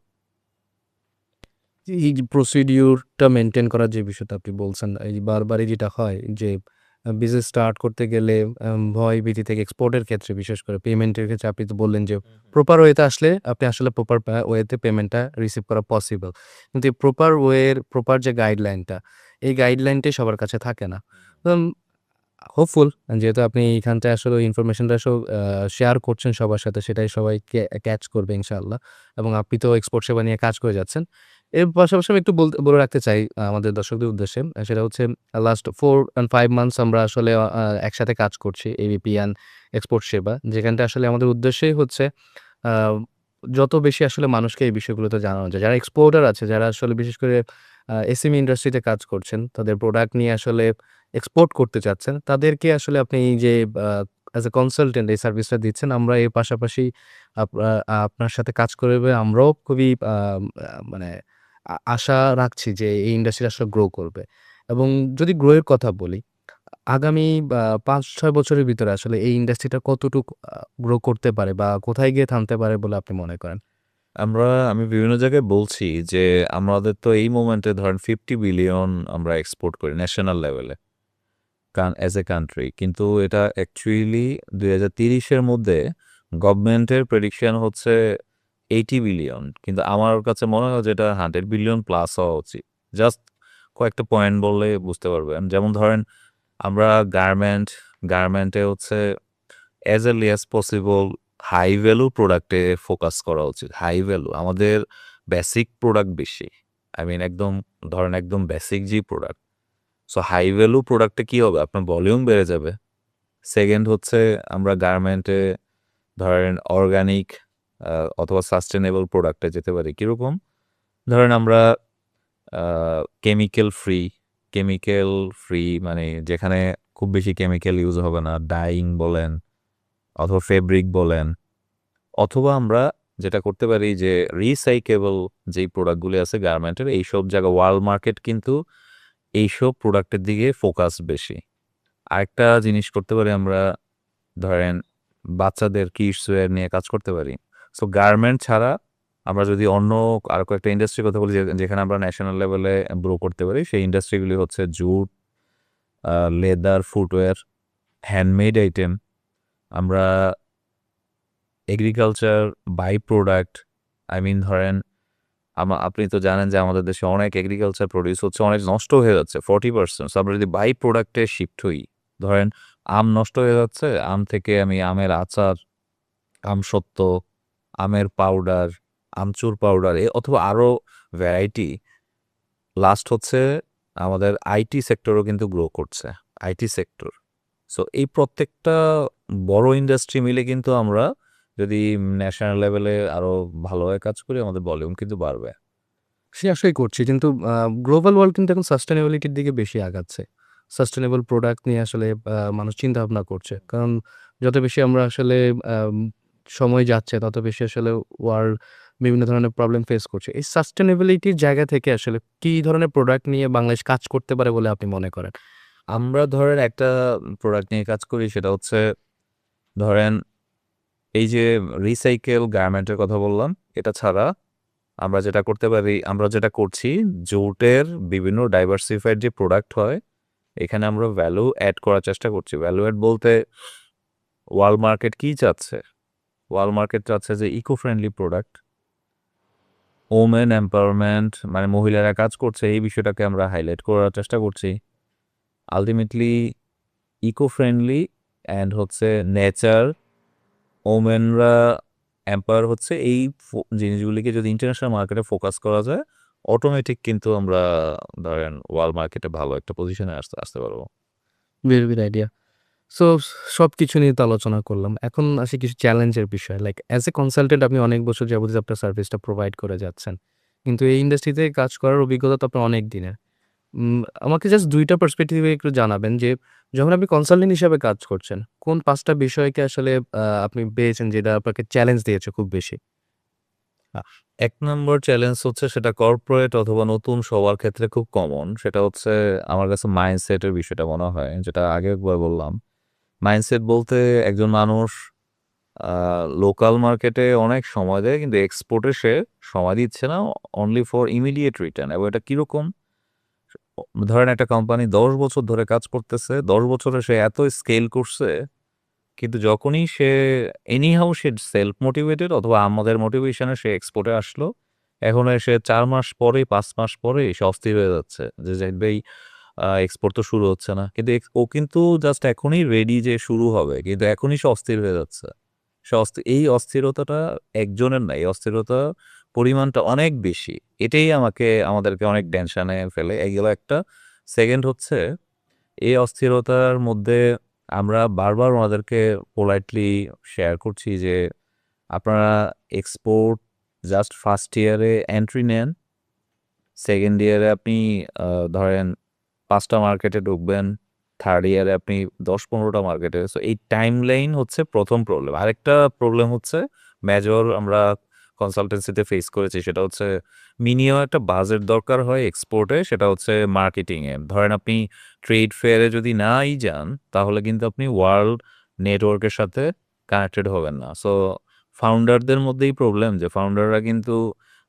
এই যে প্রসিডিউরটা মেইনটেইন করার যে বিষয়টা আপনি বলছেন, এই যে বারবারই যেটা হয় যে বিজনেস স্টার্ট করতে গেলে ভয়-ভীতি থেকে এক্সপোর্টের ক্ষেত্রে বিশেষ করে পেমেন্টের ক্ষেত্রে আপনি তো বললেন যে প্রপার ওয়েতে আসলে আপনি আসলে প্রপার ওয়েতে পেমেন্টটা রিসিভ করা পসিবল। কিন্তু এই প্রপার যে গাইডলাইনটা, এই গাইডলাইনটাই সবার কাছে থাকে না। উম হোপফুল যেহেতু আপনি এইখানটায় আসলে ইনফরমেশনটা শেয়ার করছেন সবার সাথে, সেটাই সবাই ক্যাচ করবে ইনশাআল্লাহ। এবং আপনি তো এক্সপোর্ট সেবা নিয়ে কাজ করে যাচ্ছেন। এর পাশাপাশি আমি একটু বলে রাখতে চাই আমাদের দর্শকদের উদ্দেশ্যে। সেটা হচ্ছে লাস্ট 4 and 5 মান্থস আমরা আসলে একসাথে কাজ করছি এবিপি অ্যান্ড এক্সপোর্ট সেবা। যেখানটা আসলে আমাদের উদ্দেশ্যই হচ্ছে আ যত বেশি আসলে মানুষকে এই বিষয়গুলোতে জানানো যায়। যারা এক্সপোর্টার আছে, যারা আসলে বিশেষ করে এসএমই ইন্ডাস্ট্রিতে কাজ করছেন, তাদের প্রোডাক্ট নিয়ে আসলে এক্সপোর্ট করতে চাচ্ছেন, তাদেরকে আসলে আপনি এই যে অ্যাজ এ কনসালটেন্ট এই সার্ভিসটা দিচ্ছেন। আমরা এর পাশাপাশি আপ আ আপনার সাথে কাজ করে আমরাও খুবই মানে আশা রাখছি যে এই ইন্ডাস্ট্রি আসলে গ্রো করবে। এবং যদি গ্রো এর কথা বলি, আগামী ৫-৬ বছরের ভিতরে আসলে এই ইন্ডাস্ট্রিটা কতটুকু গ্রো করতে পারে বা কোথায় গিয়ে থামতে পারে বলে আপনি মনে করেন? আমি বিভিন্ন জায়গায় বলছি যে আমাদের তো এই মোমেন্টে ধরেন 50 বিলিয়ন আমরা এক্সপোর্ট করি ন্যাশনাল লেভেলে অ্যাজ এ কান্ট্রি। কিন্তু এটা অ্যাকচুয়ালি ২০৩০ এর মধ্যে গভর্নমেন্টের প্রেডিকশন হচ্ছে 80 বিলিয়ন। কিন্তু আমার কাছে মনে হয় যে এটা 100 বিলিয়ন প্লাস হওয়া উচিত। জাস্ট কয়েকটা পয়েন্ট বললে বুঝতে পারবেন। যেমন ধরেন আমরা গার্মেন্টে হচ্ছে as early as possible high value প্রোডাক্টে ফোকাস করা উচিত। হাই ভ্যালু আমাদের বেসিক প্রোডাক্ট বেশি। আই মিন একদম বেসিক যে প্রোডাক্ট। সো হাই ভ্যালু প্রোডাক্টে কি হবে? আপনার ভলিউম বেড়ে যাবে। সেকেন্ড হচ্ছে আমরা গার্মেন্টে ধরেন অর্গানিক অথবা সাস্টেনেবল প্রোডাক্টে যেতে পারি। কিরকম? ধরেন আমরা আ কেমিক্যাল ফ্রি মানে যেখানে খুব বেশি কেমিক্যাল ইউজ হবে না। ডাইং বলেন অথবা ফেব্রিক বলেন, অথবা আমরা যেটা করতে পারি যে রিসাইকেবল যেই প্রোডাক্টগুলি আছে গার্মেন্টের এইসব জায়গা ওয়ার্ল্ড মার্কেট কিন্তু এইসব প্রোডাক্টের দিকে ফোকাস বেশি। আরেকটা জিনিস করতে পারি আমরা ধরেন বাচ্চাদের কিডস ওয়্যার নিয়ে কাজ করতে পারি। সো গার্মেন্ট ছাড়া আমরা যদি অন্য আরো কয়েকটা ইন্ডাস্ট্রির কথা বলি যেখানে আমরা ন্যাশনাল লেভেলে গ্রো করতে পারি সেই ইন্ডাস্ট্রিগুলি হচ্ছে jute, leather, footwear, handmade item. আমরা agriculture, by product I mean ধরেন আপনি তো জানেন যে আমাদের দেশে অনেক এগ্রিকালচার প্রোডিউস হচ্ছে অনেক নষ্ট হয়ে যাচ্ছে 40%। সো আমরা যদি বাই প্রোডাক্টে শিফট হই, ধরেন আম নষ্ট হয়ে যাচ্ছে, আম থেকে আমি আমের আচার, আমসত্ত্ব, আমের পাউডার, আমচুর পাউডার অথবা আরো ভ্যারাইটি। লাস্ট হচ্ছে আমাদের আইটি সেক্টরও কিন্তু গ্রো করছে। IT sector. সো এই প্রত্যেকটা বড় ইন্ডাস্ট্রি মিলে কিন্তু আমরা যদি ন্যাশনাল লেভেলে আরো ভালোভাবে কাজ করি আমাদের ভলিউম কিন্তু বাড়বে। সে আশাই করছি। কিন্তু গ্লোবাল ওয়ার্ল্ড কিন্তু এখন সাস্টেনেবিলিটির দিকে বেশি আগাচ্ছে। সাস্টেনেবল প্রোডাক্ট নিয়ে আসলে মানুষ চিন্তাভাবনা করছে। কারণ যত বেশি আমরা আসলে আম সময় যাচ্ছে তত বেশি আসলে ওয়ার্ল্ড বিভিন্ন ধরনের প্রবলেম ফেস করছে। এই সাস্টেনেবিলিটির জায়গা থেকে আসলে কি ধরনের প্রোডাক্ট নিয়ে বাংলাদেশ কাজ করতে পারে বলে আপনি মনে করেন? আমরা ধরেন একটা প্রোডাক্ট নিয়ে কাজ করি সেটা হচ্ছে ধরেন এই যে রিসাইকেল গার্মেন্টের কথা বললাম, এটা ছাড়া আমরা যেটা করছি জুটের বিভিন্ন ডাইভার্সিফাইড যে প্রোডাক্ট হয় এখানে আমরা ভ্যালু অ্যাড করার চেষ্টা করছি। ভ্যালু অ্যাড বলতে ওয়ার্ল্ড মার্কেট কি চাচ্ছে? ওয়ার্ল্ড মার্কেট চাচ্ছে যে eco friendly product, women empowerment, মানে মহিলারা কাজ করছে এই বিষয়টাকে আমরা হাইলাইট করার চেষ্টা করছি। আলটিমেটলি ইকো ফ্রেন্ডলি অ্যান্ড হচ্ছে নেচার, ওমেনরা এম্পাওয়ার হচ্ছে এই জিনিসগুলিকে যদি ইন্টারন্যাশনাল মার্কেটে ফোকাস করা যায়, অটোমেটিক কিন্তু আমরা ধরেন ওয়ার্ল্ড মার্কেটে ভালো একটা পজিশনে আসতে পারবো। Very good idea. সো সবকিছু নিয়ে তো আলোচনা করলাম। এখন আসি কিছু চ্যালেঞ্জের বিষয়। লাইক অ্যাজ এ কনসালটেন্ট আপনি অনেক বছর যাবতীয় আপনার সার্ভিসটা প্রোভাইড করে যাচ্ছেন। কিন্তু এই ইন্ডাস্ট্রিতে কাজ করার অভিজ্ঞতা তো আপনার অনেক দিনের। আমাকে জাস্ট ২ টা পার্সপেক্টিভে একটু জানাবেন যে, যখন আপনি কনসালটেন্ট হিসাবে কাজ করছেন, কোন ৫ টা বিষয়কে আসলে আপনি পেয়েছেন যেটা আপনাকে চ্যালেঞ্জ দিয়েছে খুব বেশি? ১ নম্বর চ্যালেঞ্জ হচ্ছে সেটা কর্পোরেট অথবা নতুন সবার ক্ষেত্রে খুব কমন। সেটা হচ্ছে আমার কাছে মাইন্ডসেটের বিষয়টা মনে হয়। যেটা আগে একবার বললাম। মাইন্ডসেট বলতে একজন মানুষ আ লোকাল মার্কেটে অনেক সময় দেয় কিন্তু এক্সপোর্টে সে সময় দিচ্ছে না অনলি ফর ইমিডিয়েট রিটার্ন। এবং এটা কিরকম? ধরেন একটা কোম্পানি ১০ বছর ধরে কাজ করতেছে। ১০ বছরে সে এত স্কেল করছে কিন্তু যখনই সে এনিহাউ সে সেলফ মোটিভেটেড অথবা আমাদের মোটিভেশনে সে এক্সপোর্টে আসলো। এখন এসে ৪ মাস পরেই ৫ মাস পরেই সে অস্থির হয়ে যাচ্ছে। যে জাহিদ ভাই এক্সপোর্ট তো শুরু হচ্ছে না। কিন্তু ও কিন্তু জাস্ট এখনই রেডি যে শুরু হবে। কিন্তু এখনই সে অস্থির হয়ে যাচ্ছে। সে এই অস্থিরতাটা একজনের না। এই অস্থিরতার পরিমাণটা অনেক বেশি। এটাই আমাদেরকে অনেক টেনশনে ফেলে। এই গেল একটা। সেকেন্ড হচ্ছে এই অস্থিরতার মধ্যে আমরা বারবার ওনাদেরকে পোলাইটলি শেয়ার করছি যে, আপনারা এক্সপোর্ট জাস্ট ফার্স্ট ইয়ারে এন্ট্রি নেন। সেকেন্ড ইয়ারে আপনি ধরেন ৫ টা মার্কেটে ঢুকবেন। থার্ড ইয়ারে আপনি ১০-১৫ টা মার্কেটে। সো এই টাইমলাইন হচ্ছে ১ম প্রবলেম। আরেকটা প্রবলেম হচ্ছে মেজর আমরা কনসালটেন্সিতে ফেস করেছি সেটা হচ্ছে মিনিমাম একটা বাজেট দরকার হয় এক্সপোর্টে সেটা হচ্ছে মার্কেটিংয়ে। ধরেন আপনি ট্রেড ফেয়ারে যদি নাই যান তাহলে কিন্তু আপনি ওয়ার্ল্ড নেটওয়ার্কের সাথে কানেক্টেড হবেন না। সো ফাউন্ডারদের মধ্যেই প্রবলেম যে ফাউন্ডাররা কিন্তু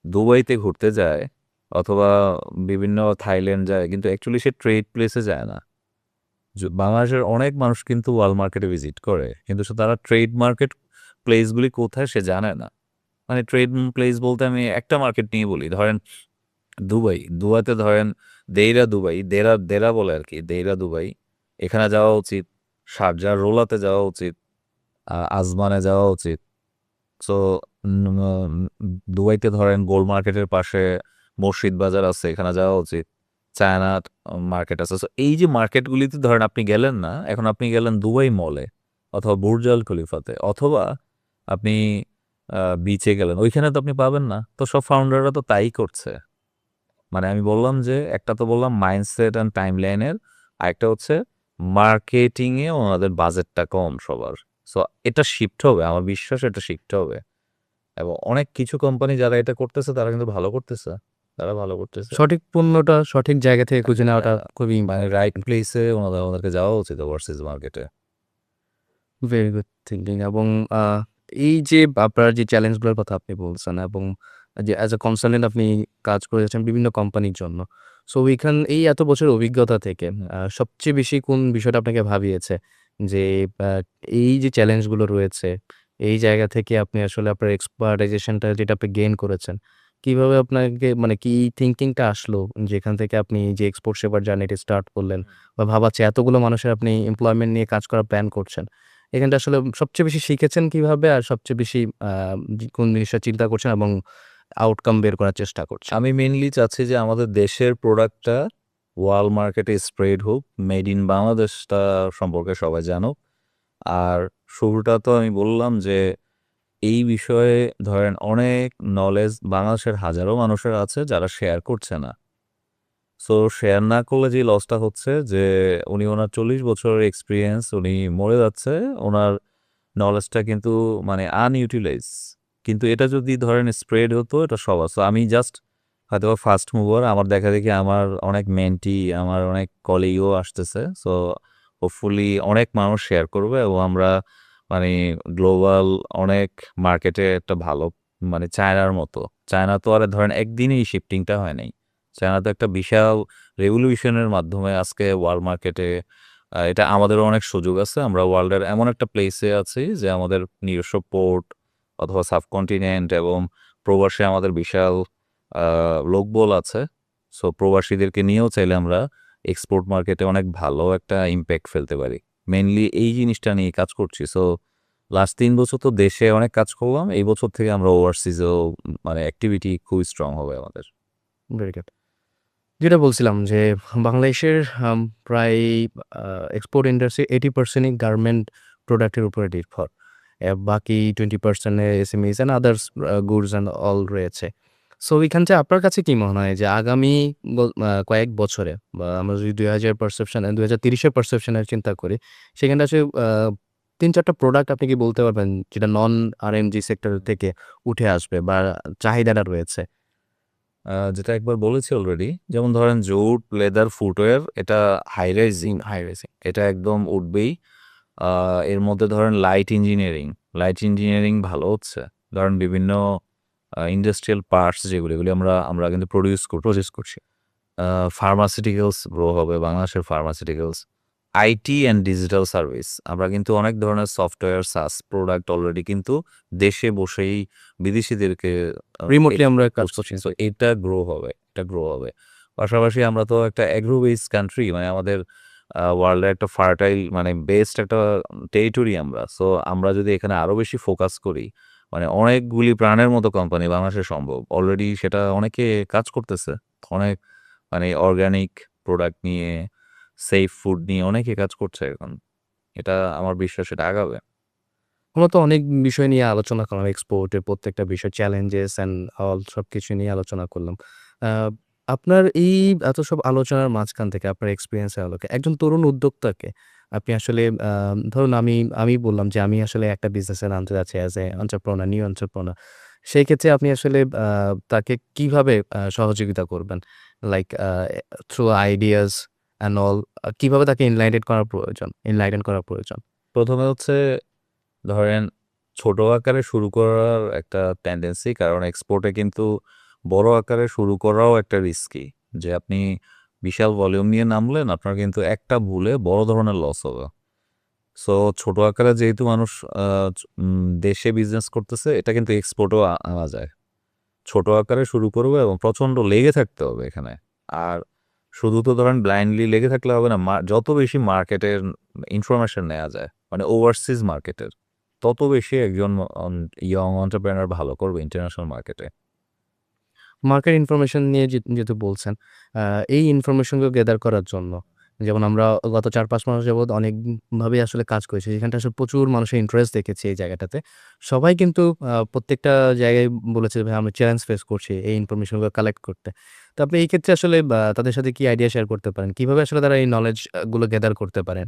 দুবাইতে ঘুরতে যায় অথবা বিভিন্ন থাইল্যান্ড যায় কিন্তু অ্যাকচুয়ালি সে ট্রেড প্লেসে যায় না। বাংলাদেশের অনেক মানুষ কিন্তু ওয়ার্ল্ড মার্কেটে ভিজিট করে। কিন্তু তারা ট্রেড মার্কেট প্লেসগুলি কোথায় সে জানে না। মানে ট্রেড প্লেস বলতে আমি একটা মার্কেট নিয়ে বলি। ধরেন দুবাই। দুবাইতে ধরেন দেইরা দুবাই, দেরা বলে আরকি। দেইরা দুবাই। এখানে যাওয়া উচিত। শারজাহ রোলাতে যাওয়া উচিত। আজমানে যাওয়া উচিত। সো দুবাইতে ধরেন গোল্ড মার্কেটের পাশে মসজিদ বাজার আছে, এখানে যাওয়া উচিত। চায়না মার্কেট আছে। সো এই যে মার্কেটগুলিতে ধরেন আপনি গেলেন না, এখন আপনি গেলেন দুবাই মলে অথবা বুর্জ আল খলিফাতে অথবা আপনি বিচে গেলেন। ওইখানে তো আপনি পাবেন না। তো সব ফাউন্ডাররা তো তাই করছে। মানে আমি বললাম যে একটা তো বললাম মাইন্ডসেট অ্যান্ড টাইমলাইনের, আরেকটা হচ্ছে মার্কেটিংয়ে ওনাদের বাজেটটা কম সবার। সো এটা শিফট হবে। আমার বিশ্বাস এটা শিফট হবে। এবং অনেক কিছু কোম্পানি যারা এটা করতেছে তারা কিন্তু ভালো করতেছে। তারা ভালো করতেছে। সঠিক পণ্যটা সঠিক জায়গা থেকে খুঁজে নেওয়াটা হ্যাঁ, খুবই মানে রাইট প্লেসে ওনাদেরকে যাওয়া উচিত ওভারসিজ মার্কেটে। ভেরি গুড থিংকিং এবং আ এই যে আপনার যে চ্যালেঞ্জগুলোর কথা আপনি বলছেন এবং যে অ্যাজ আ কনসালটেন্ট আপনি কাজ করে যাচ্ছেন বিভিন্ন কোম্পানির জন্য। সো এই এত বছরের অভিজ্ঞতা থেকে সবচেয়ে বেশি কোন বিষয়টা আপনাকে ভাবিয়েছে? যে আ এই যে চ্যালেঞ্জগুলো রয়েছে, এই জায়গা থেকে আপনি আসলে আপনার এক্সপার্টাইজেশনটা যেটা আপনি গেইন করেছেন, কিভাবে আপনাকে মানে কি থিংকিংটা আসলো যেখান থেকে আপনি যে এক্সপোর্ট সেবার জার্নিটা স্টার্ট করলেন বা ভাবাচ্ছে এতগুলো মানুষের আপনি এমপ্লয়মেন্ট নিয়ে কাজ করার প্ল্যান করছেন। এখানটা আসলে সবচেয়ে বেশি শিখেছেন কিভাবে? আর সবচেয়ে বেশি কোন জিনিসটা চিন্তা করছেন এবং আউটকাম বের করার চেষ্টা করছেন? আমি মেইনলি চাচ্ছি যে আমাদের দেশের প্রোডাক্টটা ওয়ার্ল্ড মার্কেটে স্প্রেড হোক। মেড ইন বাংলাদেশটা সম্পর্কে সবাই জানুক। আর শুরুটা তো আমি বললাম যে এই বিষয়ে ধরেন অনেক নলেজ বাংলাদেশের হাজারো মানুষের আছে যারা শেয়ার করছে না। সো শেয়ার না করলে যে লসটা হচ্ছে যে ওনার ৪০ বছরের এক্সপেরিয়েন্স উনি মরে যাচ্ছে। উনার নলেজটা কিন্তু মানে আনইউটিলাইজ। কিন্তু এটা যদি ধরেন স্প্রেড হতো এটা সবার। সো আমি জাস্ট হয়তোবা ফার্স্ট মুভার আমার দেখাদেখি আমার অনেক মেন্টি, আমার অনেক কলিগও আসতেছে। সো হোপফুলি অনেক মানুষ শেয়ার করবে এবং আমরা মানে গ্লোবাল অনেক মার্কেটে একটা ভালো মানে চায়নার মতো। চায়না তো আর ধরেন একদিনেই শিফটিংটা হয় নাই। চায়না তো একটা বিশাল রেভলিউশনের মাধ্যমে আজকে ওয়ার্ল্ড মার্কেটে এটা আমাদেরও অনেক সুযোগ আছে। আমরা ওয়ার্ল্ডের এমন একটা প্লেসে আছি যে আমাদের নিজস্ব পোর্ট অথবা সাবকন্টিনেন্ট এবং প্রবাসে আমাদের বিশাল লোকবল আছে। সো প্রবাসীদেরকে নিয়েও চাইলে আমরা এক্সপোর্ট মার্কেটে অনেক ভালো একটা ইমপ্যাক্ট ফেলতে পারি। মেইনলি এই জিনিসটা নিয়ে কাজ করছি। সো লাস্ট ৩ বছর তো দেশে অনেক কাজ করলাম। এই বছর থেকে আমরা ওভারসিজেও মানে অ্যাক্টিভিটি খুবই স্ট্রং হবে আমাদের। Very good. যেটা বলছিলাম যে বাংলাদেশের প্রায় এক্সপোর্ট ইন্ডাস্ট্রি 80% গার্মেন্ট প্রোডাক্টের উপরে নির্ভর। বাকি 20% SMEs and others goods and all রয়েছে। সো এখান থেকে আপনার কাছে কি মনে হয় যে আগামী কয়েক বছরে বা আমরা যদি ২০০০ পারসেপশন ২০৩০ এর পারসেপশনের চিন্তা করি, সেখানে আসলে ৩-৪টা প্রোডাক্ট আপনি কি বলতে পারবেন যেটা নন আরএমজি সেক্টর থেকে উঠে আসবে বা চাহিদাটা রয়েছে? যেটা একবার বলেছি অলরেডি, যেমন ধরেন জুট, লেদার, ফুটওয়্যার এটা হাই রাইজিং, এটা একদম উঠবেই। এর মধ্যে ধরেন লাইট ইঞ্জিনিয়ারিং ভালো হচ্ছে। ধরেন বিভিন্ন ইন্ডাস্ট্রিয়াল পার্টস যেগুলো, এগুলি আমরা কিন্তু প্রোডিউস করছি। ফার্মাসিউটিক্যালস গ্রো হবে, বাংলাদেশের pharmaceuticals. IT and digital service. আমরা কিন্তু অনেক ধরনের সফটওয়্যার, SaaS প্রোডাক্ট অলরেডি কিন্তু দেশে বসেই বিদেশীদেরকে রিমোটলি আমরা কাজ করছি। সো এটা গ্রো হবে। পাশাপাশি আমরা তো একটা অ্যাগ্রো বেসড কান্ট্রি, মানে আমাদের ওয়ার্ল্ডের একটা ফার্টাইল মানে বেস্ট একটা টেরিটরি আমরা। সো আমরা যদি এখানে আরো বেশি ফোকাস করি, মানে অনেকগুলি প্রাণের মতো কোম্পানি বাংলাদেশে সম্ভব। অলরেডি সেটা অনেকে কাজ করতেছে। অনেক মানে অর্গানিক প্রোডাক্ট নিয়ে, সেফ ফুড নিয়ে অনেকে কাজ করছে এখন। এটা আমার বিশ্বাস এটা আগাবে। আমরা তো অনেক বিষয় নিয়ে আলোচনা করলাম। এক্সপোর্টের প্রত্যেকটা বিষয়, চ্যালেঞ্জেস অ্যান্ড অল সবকিছু নিয়ে আলোচনা করলাম। আ আপনার এই এত সব আলোচনার মাঝখান থেকে আপনার এক্সপেরিয়েন্স এর আলোকে একজন তরুণ উদ্যোক্তাকে আপনি আসলে ধরুন আমি বললাম যে আমি আসলে একটা বিজনেসে নামতে যাচ্ছি অ্যাজ এ এন্টারপ্রেনার, নিউ এন্টারপ্রেনার। সেই ক্ষেত্রে আপনি আসলে তাকে কিভাবে সহযোগিতা করবেন? Like through ideas and all কিভাবে তাকে এনলাইটেন করা প্রয়োজন? ১ম এ হচ্ছে ধরেন ছোট আকারে শুরু করার একটা টেনডেন্সি, কারণ এক্সপোর্টে কিন্তু বড় আকারে শুরু করাও একটা রিস্কি। যে আপনি বিশাল ভলিউম নিয়ে নামলেন, আপনার কিন্তু একটা ভুলে বড় ধরনের লস হবে। সো ছোট আকারে যেহেতু মানুষ দেশে বিজনেস করতেছে, এটা কিন্তু এক্সপোর্টও আনা যায়। ছোট আকারে শুরু করবে এবং প্রচণ্ড লেগে থাকতে হবে এখানে। আর শুধু তো ধরেন ব্লাইন্ডলি লেগে থাকলে হবে না। যত বেশি মার্কেটের ইনফরমেশন নেয়া যায়, মানে ওভারসিজ মার্কেটের, তত বেশি একজন ইয়ং এন্টারপ্রেনার ভালো করবে ইন্টারন্যাশনাল মার্কেটে। মার্কেট ইনফরমেশন নিয়ে যেহেতু বলছেন, আ এই ইনফরমেশনগুলো গেদার করার জন্য যেমন আমরা গত ৪-৫ মাস যাবৎ অনেকভাবেই আসলে কাজ করেছি। যেখানটা আসলে প্রচুর মানুষের ইন্টারেস্ট দেখেছি এই জায়গাটাতে। সবাই কিন্তু প্রত্যেকটা জায়গায় বলেছে, "ভাই আমরা চ্যালেঞ্জ ফেস করছি এই ইনফরমেশনগুলো কালেক্ট করতে।" তো আপনি এই ক্ষেত্রে আসলে তাদের সাথে কি আইডিয়া শেয়ার করতে পারেন? কিভাবে আসলে তারা এই নলেজ গুলো গেদার করতে পারেন?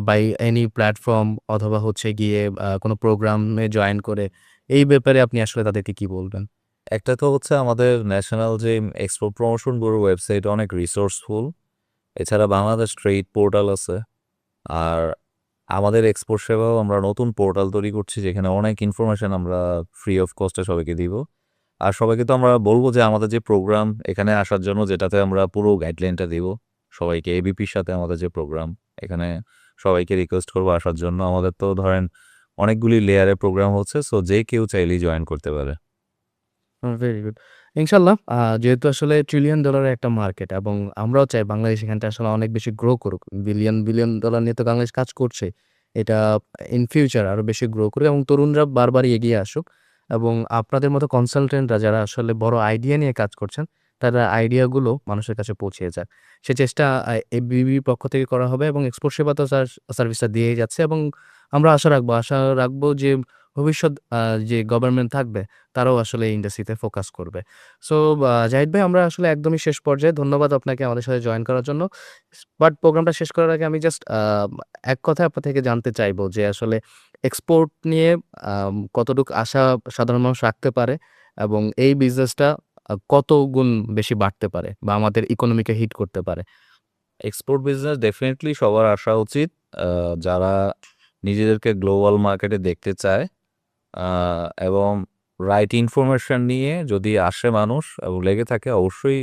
বাই এনি প্ল্যাটফর্ম অথবা হচ্ছে গিয়ে কোনো প্রোগ্রামে জয়েন করে এই ব্যাপারে আপনি আসলে তাদেরকে কি বলবেন? একটা তো হচ্ছে আমাদের ন্যাশনাল যে এক্সপোর্ট প্রমোশন ব্যুরো ওয়েবসাইট অনেক রিসোর্সফুল। এছাড়া বাংলাদেশ ট্রেড পোর্টাল আছে। আর আমাদের এক্সপোর্ট সেবাও আমরা নতুন পোর্টাল তৈরি করছি, যেখানে অনেক ইনফরমেশন আমরা ফ্রি অফ কস্টে সবাইকে দিব। আর সবাইকে তো আমরা বলব যে আমাদের যে প্রোগ্রাম এখানে আসার জন্য, যেটাতে আমরা পুরো গাইডলাইনটা দিব সবাইকে। এবিপির সাথে আমাদের যে প্রোগ্রাম, এখানে সবাইকে রিকোয়েস্ট করবো আসার জন্য। আমাদের তো ধরেন অনেকগুলি লেয়ারে প্রোগ্রাম হচ্ছে, সো যে কেউ চাইলেই জয়েন করতে পারে। Very good. ইনশাআল্লাহ যেহেতু আসলে ট্রিলিয়ন ডলারের একটা মার্কেট এবং আমরাও চাই বাংলাদেশ এখানটা আসলে অনেক বেশি গ্রো করুক। বিলিয়ন ডলার নিয়ে তো বাংলাদেশ কাজ করছে। এটা ইন ফিউচার আরো বেশি গ্রো করুক এবং তরুণরা বারবার এগিয়ে আসুক এবং আপনাদের মতো কনসালটেন্টরা যারা আসলে বড় আইডিয়া নিয়ে কাজ করছেন, তারা আইডিয়াগুলো মানুষের কাছে পৌঁছে যাক। সে চেষ্টা এবিবির পক্ষ থেকে করা হবে এবং এক্সপোর্ট সেবা তো সার্ভিসটা দিয়েই যাচ্ছে এবং আমরা আশা রাখবো যে ভবিষ্যৎ যে গভর্নমেন্ট থাকবে তারাও আসলে এই ইন্ডাস্ট্রিতে ফোকাস করবে। সো জাহিদ ভাই, আমরা আসলে একদমই শেষ পর্যায়ে। ধন্যবাদ আপনাকে আমাদের সাথে জয়েন করার জন্য। বাট প্রোগ্রামটা শেষ করার আগে আমি জাস্ট এক কথায় আপনার থেকে জানতে চাইবো যে আসলে এক্সপোর্ট নিয়ে কতটুক আশা সাধারণ মানুষ রাখতে পারে এবং এই বিজনেসটা কত গুণ বেশি বাড়তে পারে বা আমাদের ইকোনমিকে হিট করতে পারে? এক্সপোর্ট বিজনেস ডেফিনিটলি সবার আসা উচিত। যারা নিজেদেরকে গ্লোবাল মার্কেটে দেখতে চায় এবং রাইট ইনফরমেশন নিয়ে যদি আসে মানুষ এবং লেগে থাকে, অবশ্যই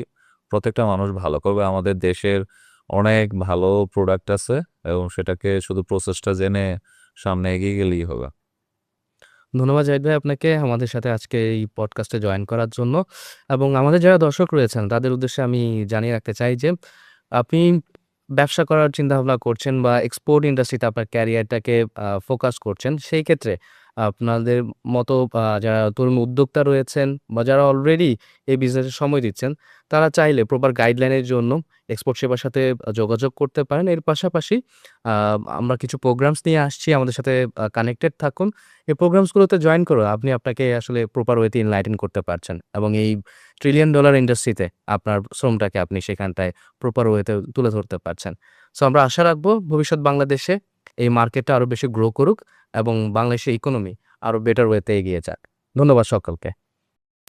প্রত্যেকটা মানুষ ভালো করবে। আমাদের দেশের অনেক ভালো প্রোডাক্ট আছে এবং সেটাকে শুধু প্রসেসটা জেনে সামনে এগিয়ে গেলেই হবে। ধন্যবাদ জাহিদ ভাই আপনাকে আমাদের সাথে আজকে এই পডকাস্টে জয়েন করার জন্য। এবং আমাদের যারা দর্শক রয়েছেন তাদের উদ্দেশ্যে আমি জানিয়ে রাখতে চাই যে আপনি ব্যবসা করার চিন্তাভাবনা করছেন বা এক্সপোর্ট ইন্ডাস্ট্রিতে আপনার ক্যারিয়ারটাকে ফোকাস করছেন। সেই ক্ষেত্রে আপনাদের মতো যারা তরুণ উদ্যোক্তা রয়েছেন বা যারা অলরেডি এই বিজনেসে সময় দিচ্ছেন, তারা চাইলে প্রপার গাইডলাইনের জন্য এক্সপোর্ট সেবার সাথে যোগাযোগ করতে পারেন। এর পাশাপাশি আ আমরা কিছু প্রোগ্রামস নিয়ে আসছি। আমাদের সাথে কানেক্টেড থাকুন। এই প্রোগ্রামসগুলোতে জয়েন করে আপনাকে আসলে প্রপার ওয়েতে এনলাইটেন করতে পারছেন এবং এই ট্রিলিয়ন ডলার ইন্ডাস্ট্রিতে আপনার শ্রমটাকে আপনি সেখানটায় প্রপার ওয়েতে তুলে ধরতে পারছেন। সো আমরা আশা রাখবো ভবিষ্যৎ বাংলাদেশে এই মার্কেটটা আরো বেশি গ্রো করুক এবং বাংলাদেশের ইকোনমি আরো বেটার ওয়েতে এগিয়ে যাক। ধন্যবাদ সকলকে।